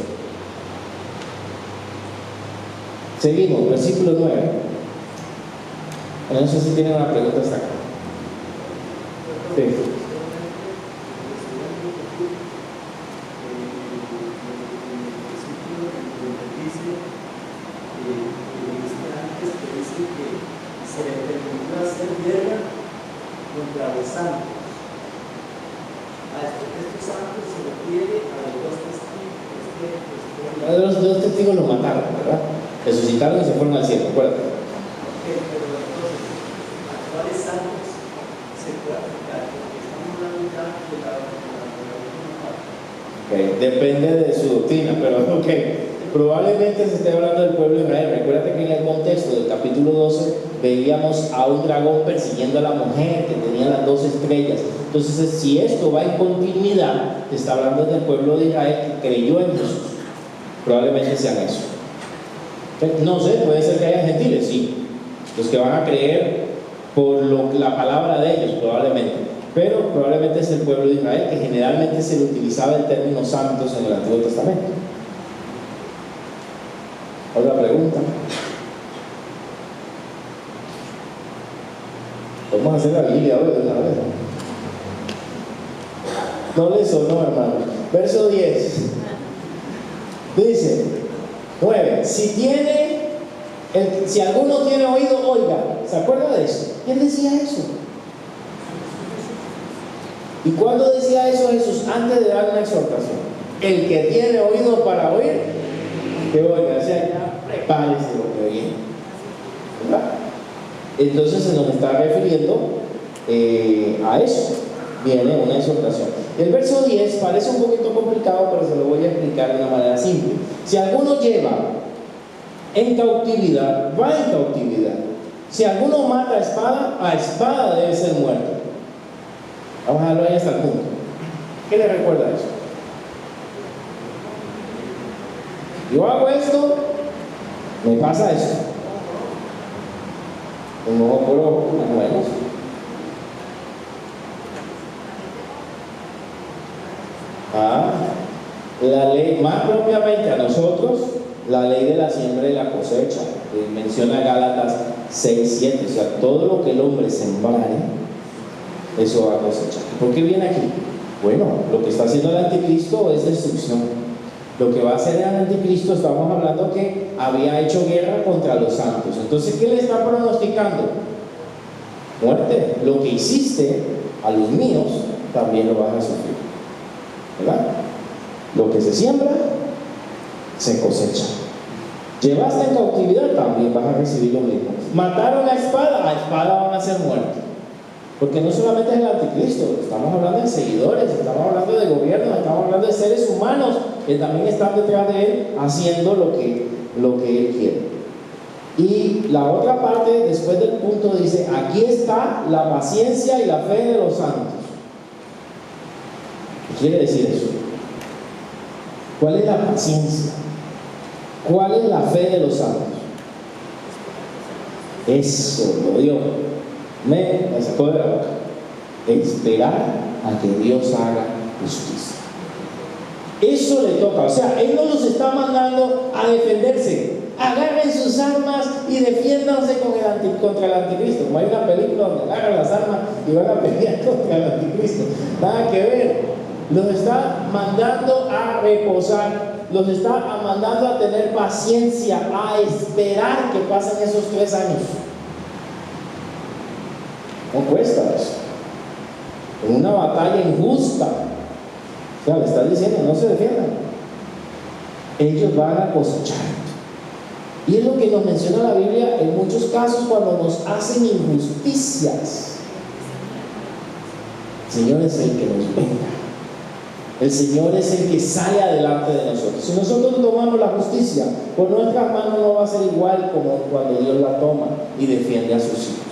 Seguimos, versículo 9. No sé si tienen una pregunta hasta acá. Sí. Se le permitió hacer guerra contra los santos. A estos santos se refiere a los dos testigos. Los dos testigos los mataron, ¿verdad? Resucitaron y se fueron al cielo, acuérdate. Pero entonces, ¿a cuáles santos se puede aplicar? Porque estamos hablando ya de la Depende de su doctrina, pero probablemente se esté hablando del pueblo de Israel. Recuérdate que en el contexto del capítulo 12 veíamos a un dragón persiguiendo a la mujer que tenía las 2 estrellas. Entonces, si esto va en continuidad, te está hablando del pueblo de Israel que creyó en Jesús. Probablemente sean eso. No sé, puede ser que haya gentiles, sí, los que van a creer por la palabra de ellos, probablemente, pero probablemente es el pueblo de Israel, que generalmente se le utilizaba el término santos en el Antiguo Testamento. ¿Otra pregunta? Vamos a hacer la Biblia hoy de una vez. No le sonó, hermano. Verso 10 dice 9: si alguno tiene oído, oiga. ¿Se acuerda de eso? ¿Quién decía eso? ¿Y cuándo decía eso Jesús? Antes de dar una exhortación. El que tiene oído para oír, que oiga. O sea, ya prepárese lo que viene, ¿verdad? Entonces se nos está refiriendo a eso. Viene una exhortación. El verso 10 parece un poquito complicado, pero se lo voy a explicar de una manera simple. Si alguno lleva en cautividad, va en cautividad. Si alguno mata a espada debe ser muerto. Vamos a dejarlo ahí hasta el punto. ¿Qué le recuerda eso? Yo hago esto, me pasa eso. Un ojo por ojo, más o menos. La ley, más propiamente a nosotros, la ley de la siembra y la cosecha, que menciona Gálatas 6:7, o sea, todo lo que el hombre sembrare, eso va a cosechar. ¿Por qué viene aquí? Bueno, lo que está haciendo el anticristo es destrucción. Lo que va a hacer el anticristo, estamos hablando que había hecho guerra contra los santos. Entonces, ¿qué le está pronosticando? Muerte. Lo que hiciste a los míos, también lo vas a sufrir. ¿Verdad? Lo que se siembra, se cosecha. Llevaste en cautividad, también vas a recibir lo mismo. Mataron a espada van a ser muertos. Porque no solamente es el anticristo, estamos hablando de seguidores, estamos hablando de gobiernos, estamos hablando de seres humanos que también están detrás de él haciendo lo que él quiere. Y la otra parte, después del punto, dice: aquí está la paciencia y la fe de los santos. ¿Qué quiere decir eso? ¿Cuál es la paciencia? ¿Cuál es la fe de los santos? Eso lo dio. Me sacó de la boca. Esperar a que Dios haga justicia. Eso le toca. O sea, Él no los está mandando a defenderse. Agarren sus armas y defiéndanse contra el anticristo. Como hay una película donde agarran las armas y van a pelear contra el anticristo. Nada que ver. Los está mandando a reposar. Los está mandando a tener paciencia, a esperar que pasen esos 3 años. No cuesta eso. En una batalla injusta, o sea, le está diciendo: no se defiendan. Ellos van a cosechar. Y es lo que nos menciona la Biblia en muchos casos cuando nos hacen injusticias. El Señor es el que nos venga. El Señor es el que sale adelante de nosotros. Si nosotros tomamos la justicia por nuestras manos, no va a ser igual como cuando Dios la toma y defiende a sus hijos.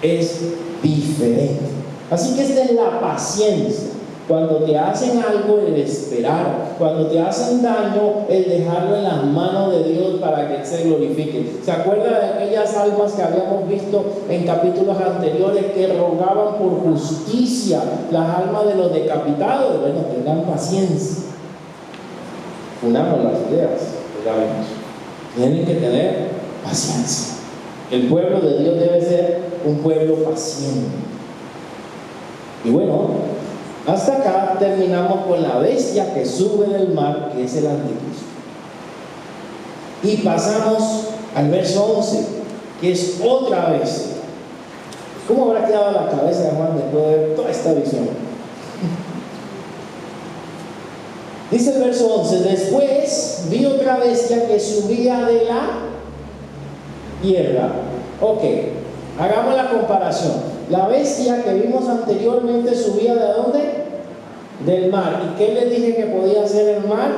Es diferente. Así que esta es la paciencia. Cuando te hacen algo, el esperar. Cuando te hacen daño, el dejarlo en las manos de Dios para que Él se glorifique. ¿Se acuerda de aquellas almas que habíamos visto en capítulos anteriores que rogaban por justicia? Las almas de los decapitados. Bueno, tengan paciencia. Unamos las ideas, ya vemos. Tienen que tener paciencia. El pueblo de Dios debe ser un pueblo paciente. Y bueno, hasta acá terminamos con la bestia que sube del mar, que es el anticristo. Y pasamos al verso 11, que es otra bestia. ¿Cómo habrá quedado la cabeza de Juan después de ver toda esta visión? Dice el verso 11: después vi otra bestia que subía de la tierra. Ok, hagamos la comparación. La bestia que vimos anteriormente subía ¿de dónde? Del mar. ¿Y qué les dije que podía hacer el mar?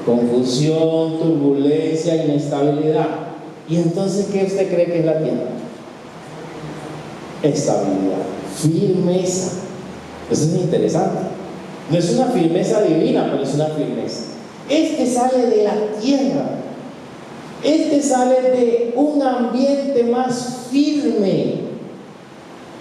Confusión, turbulencia, inestabilidad. ¿Y entonces qué usted cree que es la tierra? Estabilidad, firmeza. Eso es interesante. No es una firmeza divina, pero es una firmeza. Este sale de la tierra. Este sale de un ambiente más firme,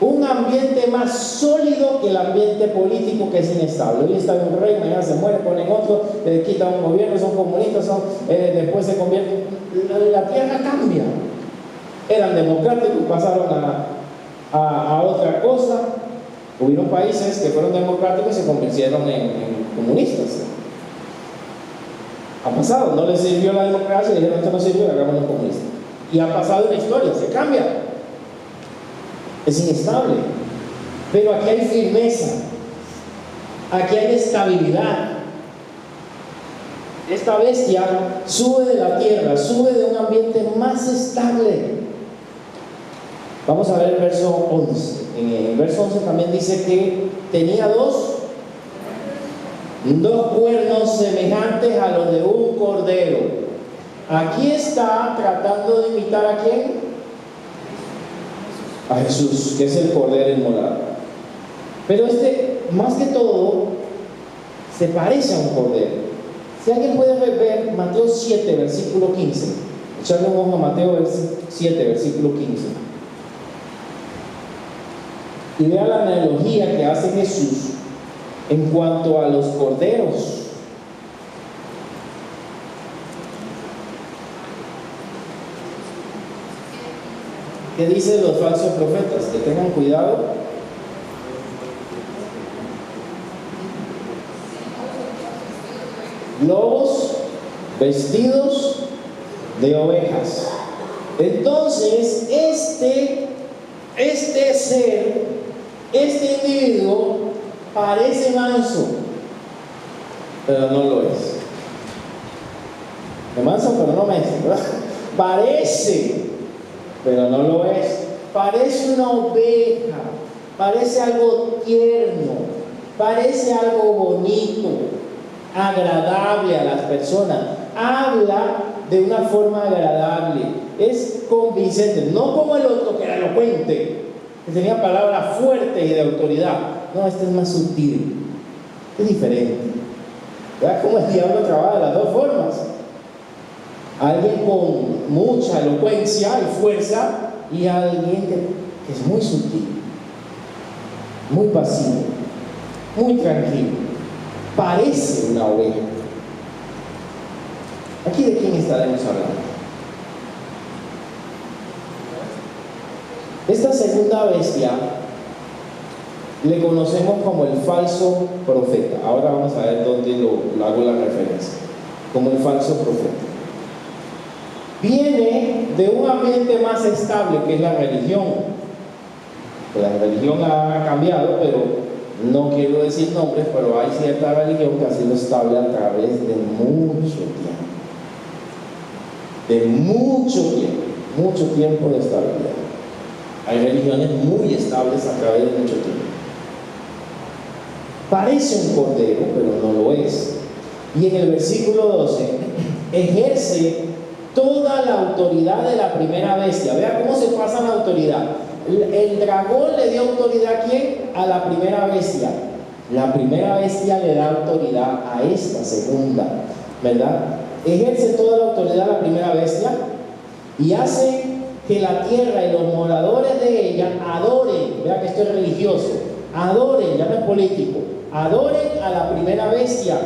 un ambiente más sólido que el ambiente político, que es inestable. Hoy está un rey, mañana se muere, ponen otro, quitan un gobierno, son comunistas, después se convierten. La tierra cambia. Eran democráticos, pasaron a otra cosa. Hubieron países que fueron democráticos y se convirtieron en comunistas. Ha pasado, no les sirvió la democracia y dijeron: esto no sirvió, hagámoslo comunista. Y ha pasado una historia, se cambia. Es inestable. Pero aquí hay firmeza, aquí hay estabilidad. Esta bestia sube de la tierra, sube de un ambiente más estable. Vamos a ver el verso 11. En el verso 11 también dice que tenía dos cuernos semejantes a los de un cordero. Aquí está tratando de imitar ¿a quién? A Jesús, que es el Cordero Inmolado. Pero más que todo, se parece a un cordero. Si alguien puede ver Mateo 7, versículo 15. Echarle un ojo a Mateo 7, versículo 15. Y vea la analogía que hace Jesús en cuanto a los corderos. ¿Qué dicen los falsos profetas? Que tengan cuidado. Lobos vestidos de ovejas. Entonces, este ser, este individuo parece manso, pero no lo es. Es manso, pero no manso, ¿verdad? Parece, pero no lo es. Parece una oveja, parece algo tierno, parece algo bonito, agradable a las personas. Habla de una forma agradable, es convincente, no como el otro que era elocuente, que tenía palabras fuertes y de autoridad. No, este es más sutil, es diferente. ¿Verdad cómo el diablo trabaja de las dos formas? Alguien con mucha elocuencia y fuerza, y alguien que es muy sutil, muy pasivo, muy tranquilo, parece una oveja. ¿Aquí de quién estaremos hablando? Esta segunda bestia le conocemos como el falso profeta. Ahora vamos a ver dónde lo hago la referencia. Como el falso profeta. Viene de un ambiente más estable que es la religión. La religión ha cambiado, pero no quiero decir nombres, pero hay cierta religión que ha sido estable a través de mucho tiempo. De mucho tiempo de estabilidad. Hay religiones muy estables a través de mucho tiempo. Parece un cordero, pero no lo es. Y en el versículo 12, ejerce toda la autoridad de la primera bestia. Vea cómo se pasa la autoridad. El dragón le dio autoridad ¿a quién? A la primera bestia. La primera bestia le da autoridad a esta segunda, ¿verdad? Ejerce toda la autoridad a la primera bestia y hace que la tierra y los moradores de ella adoren. Vea que esto es religioso. Adoren, ya no es político. Adoren a la primera bestia,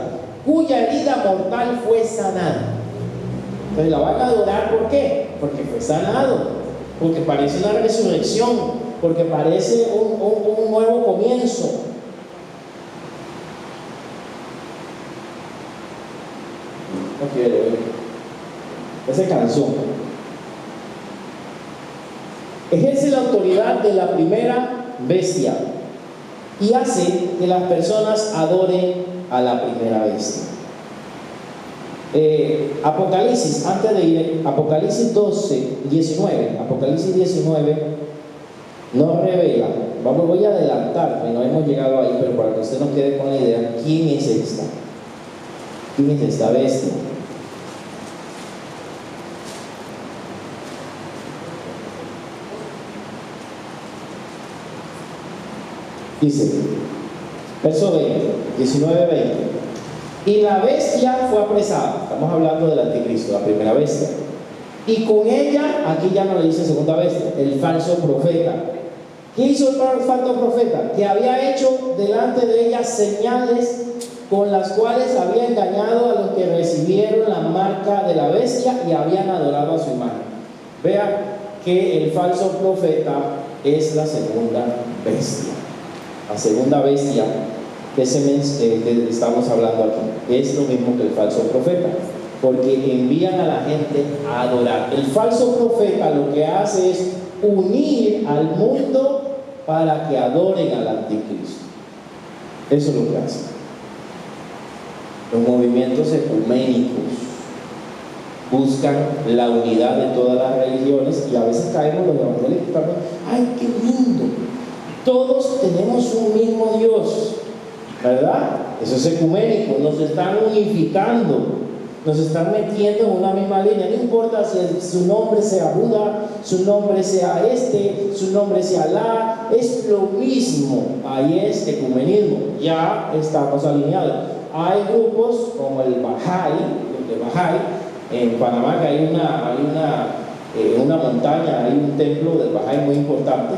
cuya herida mortal fue sanada. Entonces la van a adorar, ¿por qué? Porque fue sanado, porque parece una resurrección, porque parece un nuevo comienzo. No quiero ver. Ese cansó. Ejerce la autoridad de la primera bestia y hace que las personas adoren a la primera bestia. Apocalipsis, antes de ir, Apocalipsis 19 nos revela, voy a adelantar, no hemos llegado ahí, pero para que usted no quede con la idea, ¿quién es esta? ¿Quién es esta bestia? Dice, verso 20, 19-20. Y la bestia fue apresada. Estamos hablando del anticristo, la primera bestia. Y con ella, aquí ya no le dice segunda bestia, el falso profeta. ¿Qué hizo el falso profeta? Que había hecho delante de ella señales con las cuales había engañado a los que recibieron la marca de la bestia y habían adorado a su imagen. Vea que el falso profeta es la segunda bestia. La segunda bestia que estamos hablando aquí es lo mismo que el falso profeta, porque envían a la gente a adorar. El falso profeta lo que hace es unir al mundo para que adoren al anticristo. Eso es lo que hace. Los movimientos ecuménicos buscan la unidad de todas las religiones y a veces caemos los evangélicos también. ¡Ay, qué lindo! Todos tenemos un mismo Dios, ¿verdad? Eso es ecuménico, nos están unificando. nos están metiendo en una misma línea. No importa si su nombre sea Buda, su nombre sea su nombre sea Alá, es lo mismo. Ahí es ecumenismo, ya estamos alineados. Hay grupos como el Bahá'í, en Panamá, que hay una montaña, hay un templo del Bahá'í muy importante,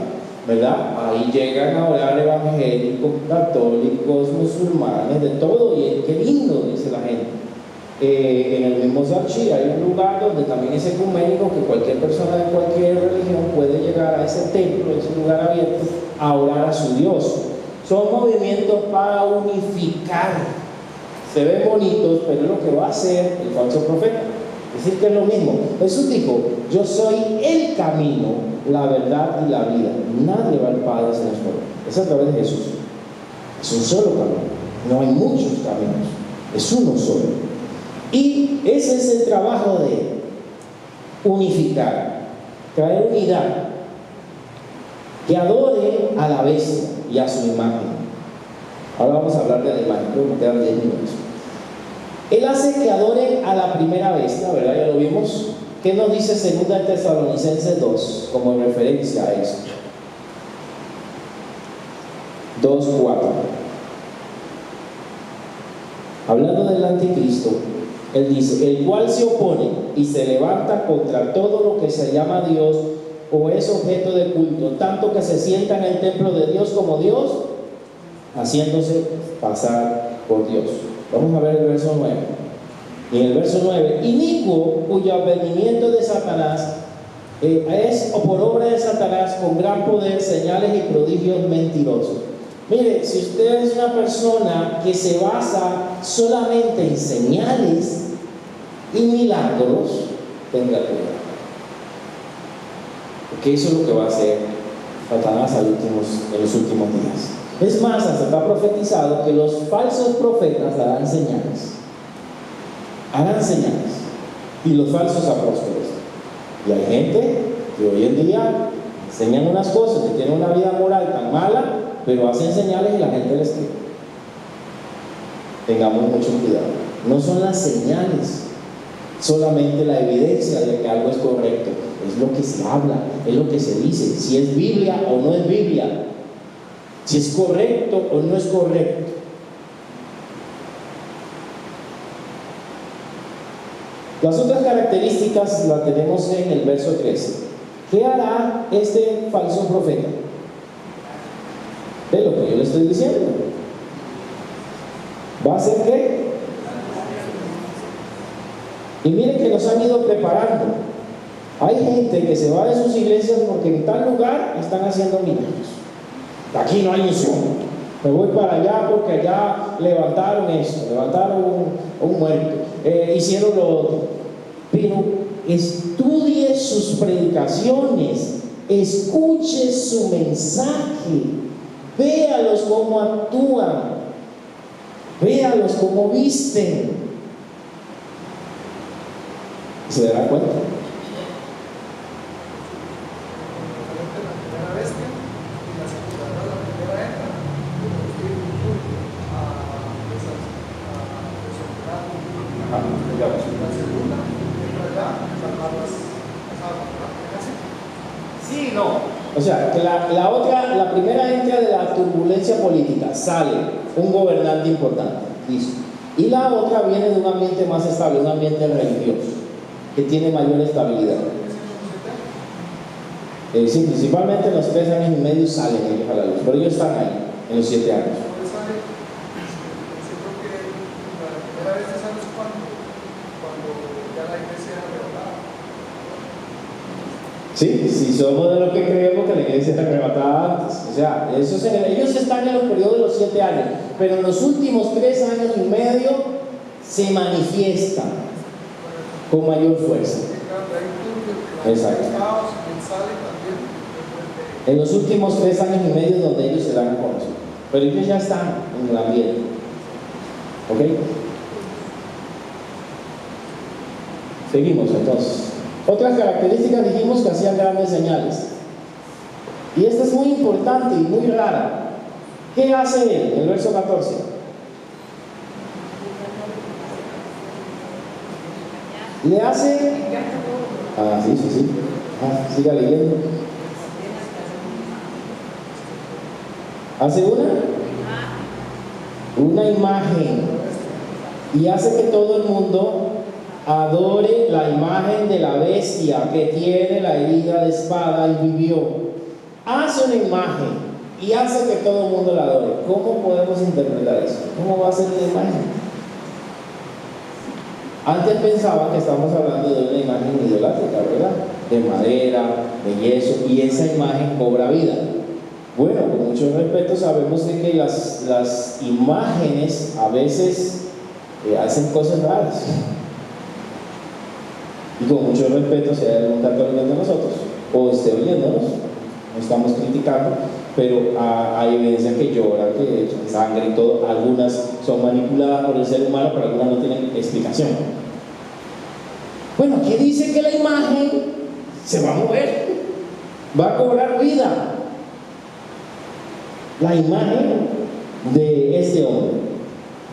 ¿verdad? Ahí llegan a orar evangélicos, católicos, musulmanes, de todo, y qué lindo, dice la gente. En el mismo Zarchi hay un lugar donde también es ecuménico, que cualquier persona de cualquier religión puede llegar a ese templo, ese lugar abierto, a orar a su Dios. Son movimientos para unificar. Se ven bonitos, pero es lo que va a hacer el falso profeta. Es decir, que es lo mismo. Jesús dijo: yo soy el camino, la verdad y la vida. Nadie va al Padre sin por mí. Es a través de Jesús. Es un solo camino. No hay muchos caminos. Es uno solo. Y ese es el trabajo de unificar, traer unidad, que adore a la bestia y a su imagen. Ahora vamos a hablar de la imagen, creo que me quedan 10 minutos. Él hace que adoren a la primera bestia, ¿verdad? Ya lo vimos. ¿Qué nos dice 2 Tesalonicenses 2 como referencia a esto? 2:4. Hablando del anticristo, él dice: el cual se opone y se levanta contra todo lo que se llama Dios o es objeto de culto, tanto que se sienta en el templo de Dios como Dios, haciéndose pasar por Dios. Vamos a ver el verso 9. Y en el verso 9: inicuo, cuyo advenimiento de Satanás es o por obra de Satanás, con gran poder, señales y prodigios mentirosos. Mire, si usted es una persona que se basa solamente en señales y milagros, tenga cuidado, porque eso es lo que va a hacer Satanás en los últimos días. Es más, hasta está profetizado que los falsos profetas harán señales. Y los falsos apóstoles. Y hay gente que hoy en día enseñan unas cosas, que tienen una vida moral tan mala, pero hacen señales y la gente les cree. Tengamos mucho cuidado. No son las señales solamente la evidencia de que algo es correcto, es lo que se habla, es lo que se dice, si es Biblia o no es Biblia, si es correcto o no es correcto. Las otras características las tenemos en el verso 13. ¿Qué hará este falso profeta? De lo que yo le estoy diciendo. ¿Va a hacer qué? Y miren que nos han ido preparando. Hay gente que se va de sus iglesias porque en tal lugar están haciendo milagros. Aquí no hay unción. Me voy para allá porque allá levantaron esto, levantaron un muerto, hicieron lo otro. Pero estudie sus predicaciones, escuche su mensaje, véalos cómo actúan, véalos cómo visten. ¿Se dará cuenta? Sí, no. O sea, que la primera entra de la turbulencia política, sale un gobernante importante, listo. Y la otra viene de un ambiente más estable, un ambiente religioso, que tiene mayor estabilidad. Sí, principalmente en los 3 años y medio salen ellos a la luz, pero ellos están ahí, en los 7 años. Sí, si somos de los que creemos que la iglesia está arrebatada antes. O sea, ellos están en los periodos de los 7 años, pero en los últimos 3 años y medio se manifiestan con mayor fuerza. Exacto. En los últimos 3 años y medio donde ellos se dan a conocer, pero ellos ya están en el ambiente. ¿Ok? Seguimos entonces. Otras características, dijimos que hacían grandes señales. Y esta es muy importante y muy rara. ¿Qué hace él? En el verso 14. Le hace... Ah, sí, sí, sí. Ah, siga leyendo. Hace una imagen y hace que todo el mundo adore la imagen de la bestia que tiene la herida de espada y vivió. Hace una imagen y hace que todo el mundo la adore. ¿Cómo podemos interpretar eso? ¿Cómo va a ser una imagen? Antes pensaban que estamos hablando de una imagen idolátrica, ¿verdad? De madera, de yeso, y esa imagen cobra vida. Bueno, con mucho respeto sabemos de que las imágenes a veces hacen cosas raras. Y con mucho respeto, si hay algún católico de nosotros, o esté oyéndonos, no estamos criticando, pero hay evidencia que llora, que echan sangre y todo. Algunas son manipuladas por el ser humano, pero algunas no tienen explicación. Bueno, aquí dice que la imagen se va a mover, va a cobrar vida. La imagen de este hombre,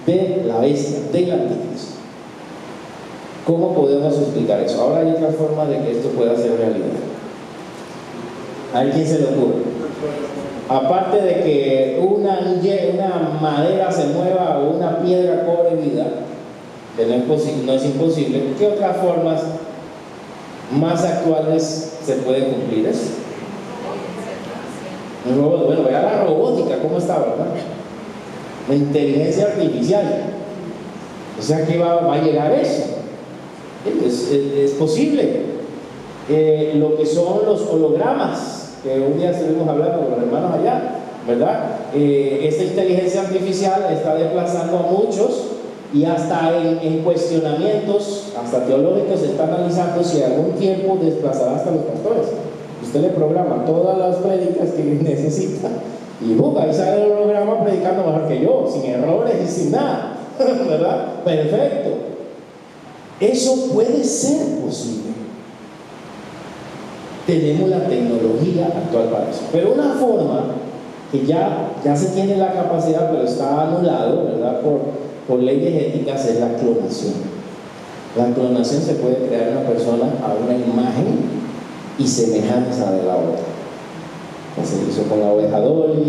de la bestia, del anticristo. ¿Cómo podemos explicar eso? Ahora hay otra forma de que esto pueda ser realidad. ¿A quién se le ocurre? Aparte de que una madera se mueva o una piedra cobre vida, que no es imposible, ¿qué otras formas más actuales se puede cumplir eso? Bueno, vea la robótica, ¿cómo está, verdad? La inteligencia artificial. O sea que va a llegar eso. Es posible. Lo que son los hologramas, que un día estuvimos hablando con los hermanos allá, ¿verdad? Esta inteligencia artificial está desplazando a muchos y hasta en cuestionamientos, hasta teológicos, se está analizando si algún tiempo desplazará hasta los pastores. Usted le programa todas las prédicas que necesita y ahí sale el holograma predicando mejor que yo, sin errores y sin nada, ¿verdad? Perfecto. Eso puede ser posible. Tenemos la tecnología actual para eso. Pero una forma que ya se tiene la capacidad, pero está anulado, ¿verdad? Por leyes éticas, es la clonación. La clonación se puede crear una persona a una imagen y semejanza de la otra. Se hizo con la oveja Dolly,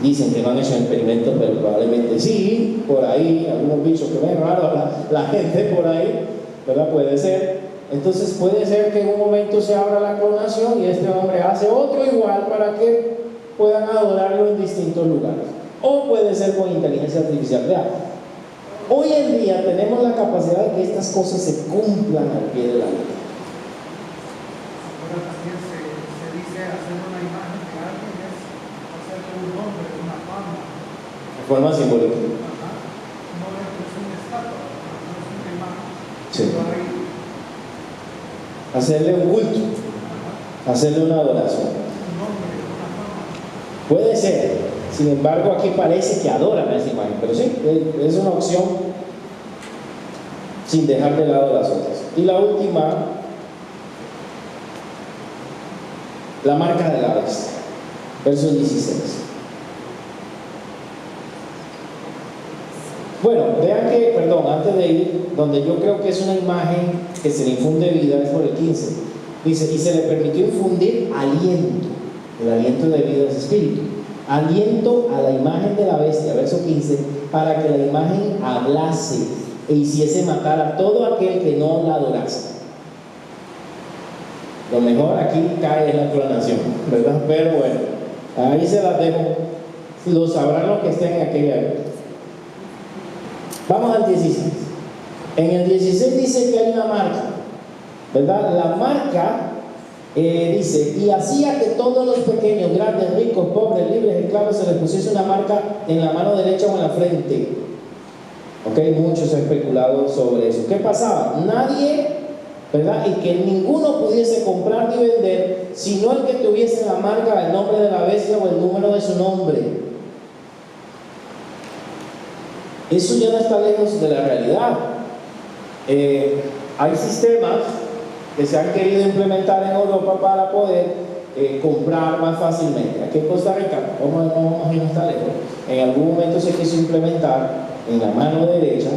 dicen que no han hecho experimentos, pero probablemente sí, por ahí, algunos bichos que ven raro la gente por ahí, ¿verdad? Puede ser. Entonces puede ser que en un momento se abra la clonación y este hombre hace otro igual para que puedan adorarlo en distintos lugares. O puede ser con inteligencia artificial. Vea, hoy en día tenemos la capacidad de que estas cosas se cumplan al pie de la letra. Ahora también se dice hacer una imagen de alguien es hacerle un nombre, una forma. De forma simbólica. Ajá. No es una estatua, no es una imagen. Sí. Pero hay, Hacerle un culto, hacerle una adoración. un nombre, una forma. Puede ser, sin embargo, aquí parece que adoran a esa imagen, pero sí, es una opción sin dejar de lado las otras. Y la última, la marca de la bestia, verso 16. Bueno, vean que, perdón, antes de ir, donde yo creo que es una imagen que se le infunde vida, es por el 15. Dice, y se le permitió infundir aliento. El aliento de vida es espíritu. Aliento a la imagen de la bestia, verso 15, para que la imagen hablase e hiciese matar a todo aquel que no la adorase. Lo mejor aquí cae en la clonación, ¿verdad? Pero bueno, ahí se las dejo. Lo sabrán los que estén en aquella época. Vamos al 16. En el 16 dice que hay una marca, ¿verdad? La marca dice, y hacía que todos los pequeños, grandes, ricos, pobres, libres, esclavos, se les pusiese una marca en la mano derecha o en la frente. Ok, muchos han especulado sobre eso. ¿Qué pasaba? Nadie, ¿verdad? Y que ninguno pudiese comprar ni vender, sino el que tuviese la marca, el nombre de la bestia o el número de su nombre. Eso ya no está lejos de la realidad. Hay sistemas que se han querido implementar en Europa para poder comprar más fácilmente. Aquí en Costa Rica, no vamos a ir hasta lejos, en algún momento se quiso implementar en la mano derecha,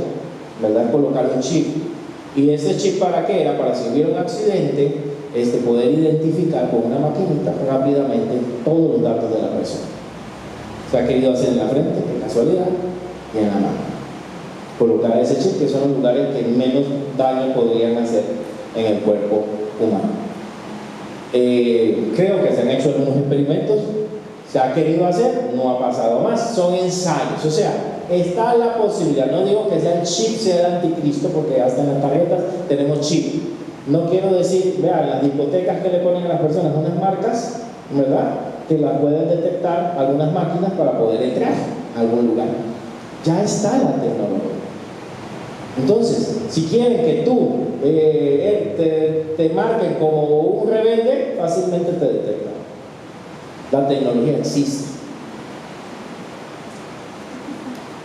¿verdad? Colocar un chip ¿Y ese chip para qué era? Para si hubiera un accidente, poder identificar con una maquinita rápidamente todos los datos de la persona. Se ha querido hacer en la frente, de casualidad, y en la mano. Colocar ese chip, que son los lugares que menos daño podrían hacer en el cuerpo humano. Creo que se han hecho algunos experimentos, se ha querido hacer, no ha pasado más, son ensayos, o sea, está la posibilidad. No digo que sea el chip, sea el anticristo, porque hasta en las tarjetas tenemos chip. No quiero decir, vean, las discotecas que le ponen a las personas unas marcas, ¿verdad?, que las pueden detectar algunas máquinas para poder entrar a algún lugar. Ya está la tecnología. Entonces, si quieren que tú te marquen como un rebelde, fácilmente te detectan. La tecnología existe.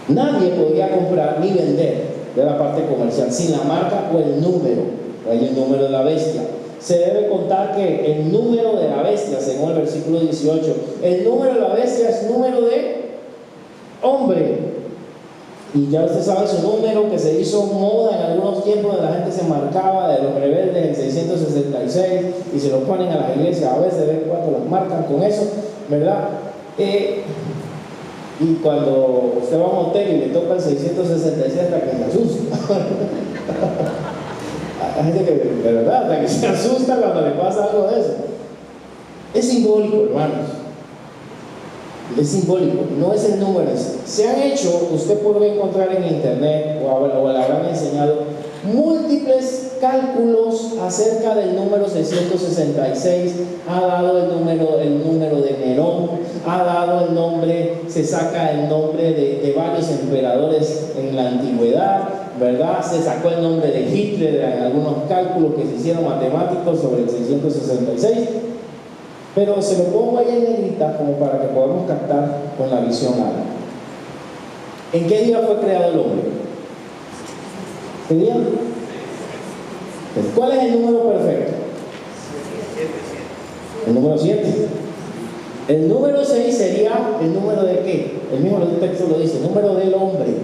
Nadie podría comprar ni vender de la parte comercial sin la marca o el número. Hay el número de la bestia. Se debe contar que el número de la bestia, según el versículo 18, el número de la bestia es número de hombre. Y ya usted sabe su número, que se hizo moda en algunos tiempos, de la gente se marcaba de los rebeldes en 666 y se lo ponen a las iglesias. A veces ven cuánto las marcan con eso, ¿verdad? Y cuando usted va a un hotel y le toca el 666, hasta que se asusta. Hay gente que, de verdad, hasta que se asusta cuando le pasa algo de eso. Es simbólico, hermanos. Es simbólico, no es el número ese. Se han hecho, usted puede encontrar en internet o le habrán enseñado múltiples cálculos acerca del número 666. Ha dado el número de Nerón, ha dado el nombre, se saca el nombre de varios emperadores en la antigüedad, ¿verdad? Se sacó el nombre de Hitler en algunos cálculos que se hicieron matemáticos sobre el 666. Pero se lo pongo ahí en negrita como para que podamos captar con la visión alta. ¿En qué día fue creado el hombre? ¿Qué día? ¿Cuál es el número perfecto? El número 7. El número 6 sería el número de ¿qué? El mismo texto lo dice, el número del hombre.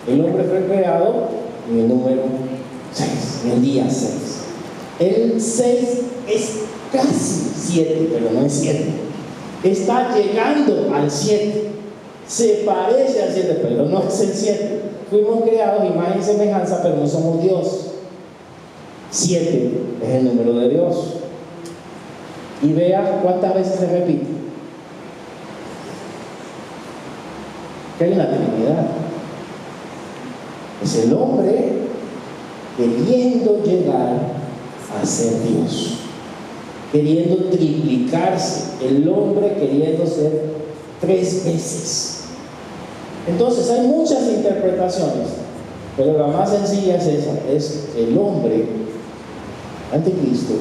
El hombre fue creado en el número 6, en el día 6. El 6 es casi 7, pero no es 7. Está llegando al 7. Se parece al 7, pero no es el 7. Fuimos creados imagen y semejanza, pero no somos Dios. 7 es el número de Dios. Y vea cuántas veces se repite. Que hay una Trinidad. Es el hombre queriendo llegar a ser Dios, queriendo triplicarse, el hombre queriendo ser 3 veces. Entonces hay muchas interpretaciones, pero la más sencilla es esa, es el hombre anticristo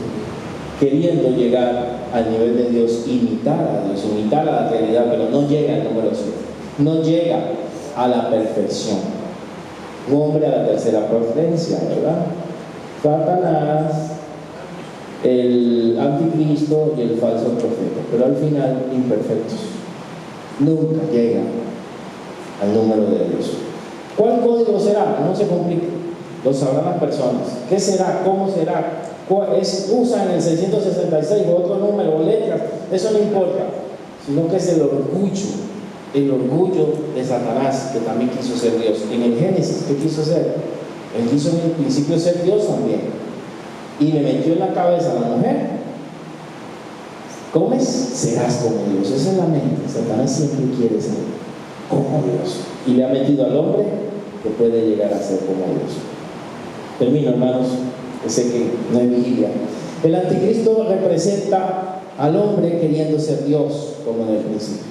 queriendo llegar al nivel de Dios, imitar a Dios, imitar a la Trinidad, pero no llega al número 7, no llega a la perfección. Un hombre a la tercera potencia, ¿verdad? Satanás, el anticristo y el falso profeta, pero al final imperfectos. Nunca llega al número de Dios. ¿Cuál código será? No se complique, lo sabrán las personas. ¿Qué será? ¿Cómo será? ¿Usan el 666 o otro número o letras? Eso no importa, sino que es el orgullo de Satanás, que también quiso ser Dios. En el Génesis, ¿qué quiso ser? Él quiso en el principio ser Dios también, y le metió en la cabeza a la mujer: comes, serás como Dios. Esa es la mente. Satanás siempre quiere ser como Dios, y le ha metido al hombre que puede llegar a ser como Dios. Termino, hermanos, que sé que no hay vigilia. El anticristo representa al hombre queriendo ser Dios, como en el principio.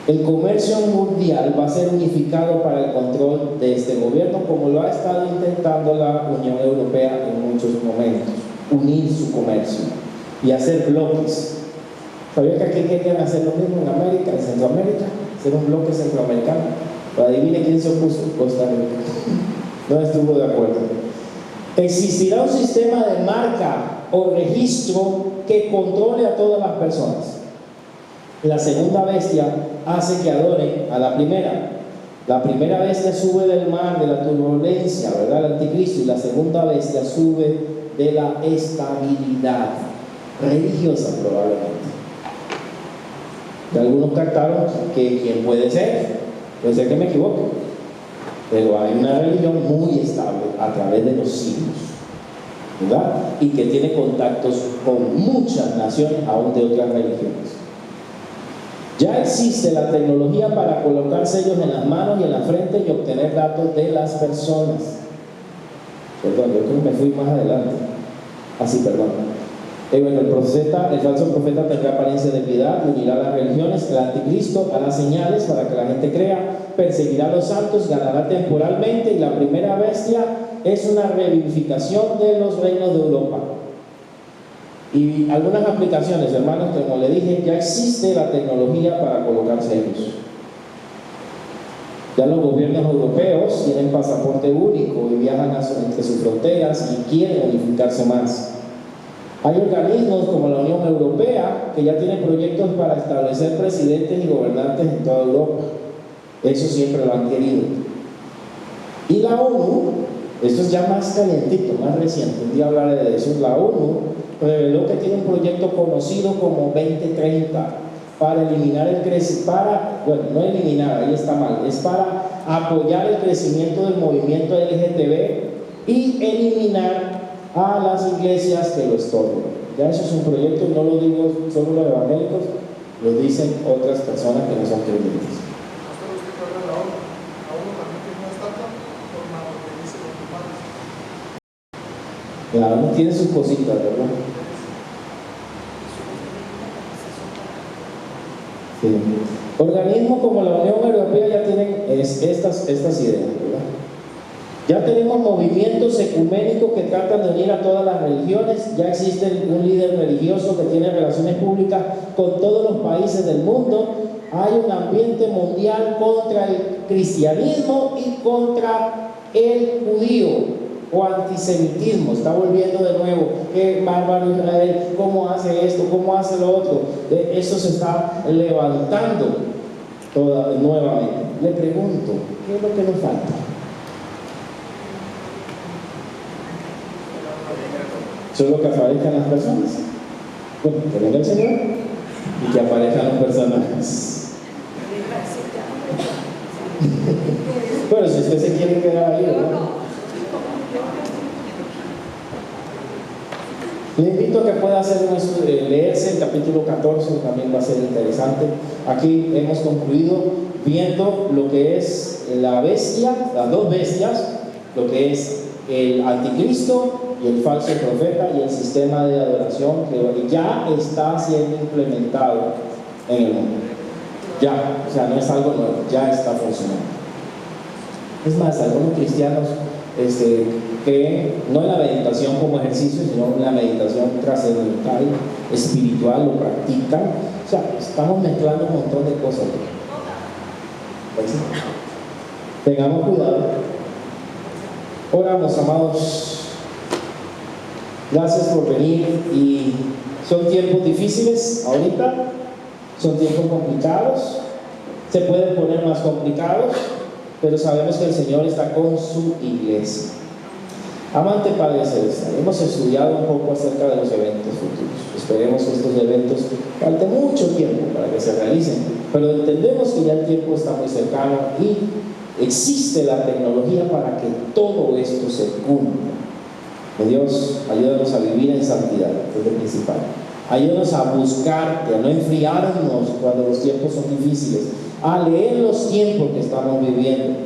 El comercio mundial va a ser unificado para el control de este gobierno, como lo ha estado intentando la Unión Europea en muchos momentos, unir su comercio y hacer bloques. ¿Sabía que aquí querían hacer lo mismo en América, en Centroamérica? Hacer un bloque centroamericano. Pero adivine quién se opuso: Costa Rica. No estuvo de acuerdo. Existirá un sistema de marca o registro que controle a todas las personas. La segunda bestia hace que adoren a la primera. La primera bestia sube del mar, de la turbulencia, ¿verdad? El anticristo. Y la segunda bestia sube de la estabilidad religiosa, probablemente. Y algunos captaron que quién puede ser que me equivoque, pero hay una religión muy estable a través de los siglos, ¿verdad? Y que tiene contactos con muchas naciones, aún de otras religiones. Ya existe la tecnología para colocar sellos en las manos y en la frente y obtener datos de las personas. Perdón, yo creo que me fui más adelante. Así, perdón. Bueno, el falso profeta tendrá apariencia de piedad, unirá a las religiones, el anticristo hará señales para que la gente crea, perseguirá a los santos, ganará temporalmente, y la primera bestia es una revivificación de los reinos de Europa. Y algunas aplicaciones, hermanos, como le dije, ya existe la tecnología para colocar sellos. Ya los gobiernos europeos tienen pasaporte único y viajan entre sus fronteras y quieren unificarse más. Hay organismos como la Unión Europea que ya tienen proyectos para establecer presidentes y gobernantes en toda Europa. Eso siempre lo han querido. Y la ONU, esto es ya más calientito, más reciente, un día hablaré de eso. La ONU reveló que tiene un proyecto conocido como 2030 para eliminar el crecimiento, no eliminar, ahí está mal, es para apoyar el crecimiento del movimiento LGTB y eliminar a las iglesias que lo estorben. Ya eso es un proyecto, no lo digo solo los evangélicos, lo dicen otras personas que no son creyentes. La ONU tiene sus cositas, ¿verdad? Sí. Organismos como la Unión Europea ya tienen estas ideas, ¿verdad? Ya tenemos movimientos ecuménicos que tratan de unir a todas las religiones. Ya existe un líder religioso que tiene relaciones públicas con todos los países del mundo. Hay un ambiente mundial contra el cristianismo y contra el judío o antisemitismo. Está volviendo de nuevo. Qué bárbaro Israel, cómo hace esto, cómo hace lo otro. Eso se está levantando nuevamente. Le pregunto, ¿qué es lo que nos falta? Solo que aparezcan las personas. Bueno, que venga el Señor y que aparezcan los personajes. Pero si usted se quiere quedar ahí, ¿verdad? Le invito a que pueda leerse el capítulo 14, también va a ser interesante. Aquí hemos concluido viendo lo que es la bestia, las dos bestias, lo que es el anticristo y el falso profeta y el sistema de adoración que ya está siendo implementado en el mundo. Ya, o sea, no es algo nuevo, ya está funcionando. Es más, algunos cristianos creen no en la meditación como ejercicio, sino en la meditación trascendental, espiritual, lo practican. O sea, estamos mezclando un montón de cosas. Tengamos cuidado. Oramos, amados. Gracias por venir. Y son tiempos difíciles ahorita, son tiempos complicados, se pueden poner más complicados, pero sabemos que el Señor está con su iglesia. Amante Padre Celestial, hemos estudiado un poco acerca de los eventos futuros. Esperemos que estos eventos falte mucho tiempo para que se realicen, pero entendemos que ya el tiempo está muy cercano y existe la tecnología para que todo esto se cumpla. Dios, ayúdanos a vivir en santidad, que es lo principal. Ayúdanos a buscarte, a no enfriarnos cuando los tiempos son difíciles, a leer los tiempos que estamos viviendo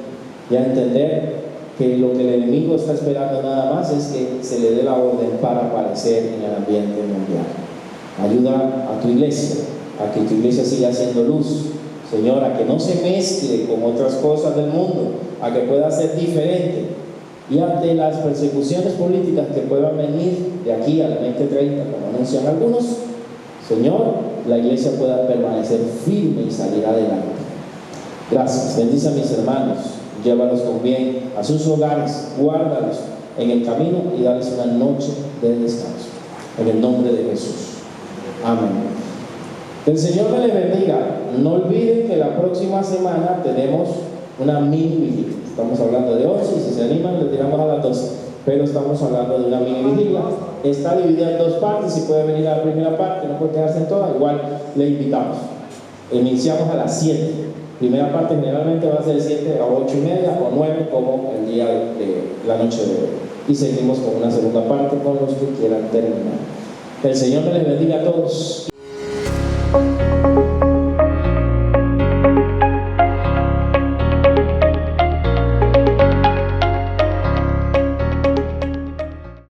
y a entender que lo que el enemigo está esperando nada más es que se le dé la orden para aparecer en el ambiente mundial. Ayuda a tu iglesia, a que tu iglesia siga siendo luz, Señor, a que no se mezcle con otras cosas del mundo, a que pueda ser diferente. Y ante las persecuciones políticas que puedan venir de aquí al 2030, como anuncian algunos, Señor, la iglesia pueda permanecer firme y salir adelante. Gracias. Bendice a mis hermanos, llévalos con bien a sus hogares, guárdalos en el camino y dales una noche de descanso. En el nombre de Jesús. Amén. El Señor me les bendiga. No olviden que la próxima semana tenemos una mini vigilia. Estamos hablando de 11 y si se animan le tiramos a las 12, pero estamos hablando de una mini vigilia. Está dividida en dos partes, si puede venir a la primera parte, no puede quedarse en toda, igual le invitamos. Iniciamos a las 7. Primera parte generalmente va a ser 7 a 8:30 o 9 como el día de la noche de hoy. Y seguimos con una segunda parte con los que quieran terminar. El Señor me les bendiga a todos.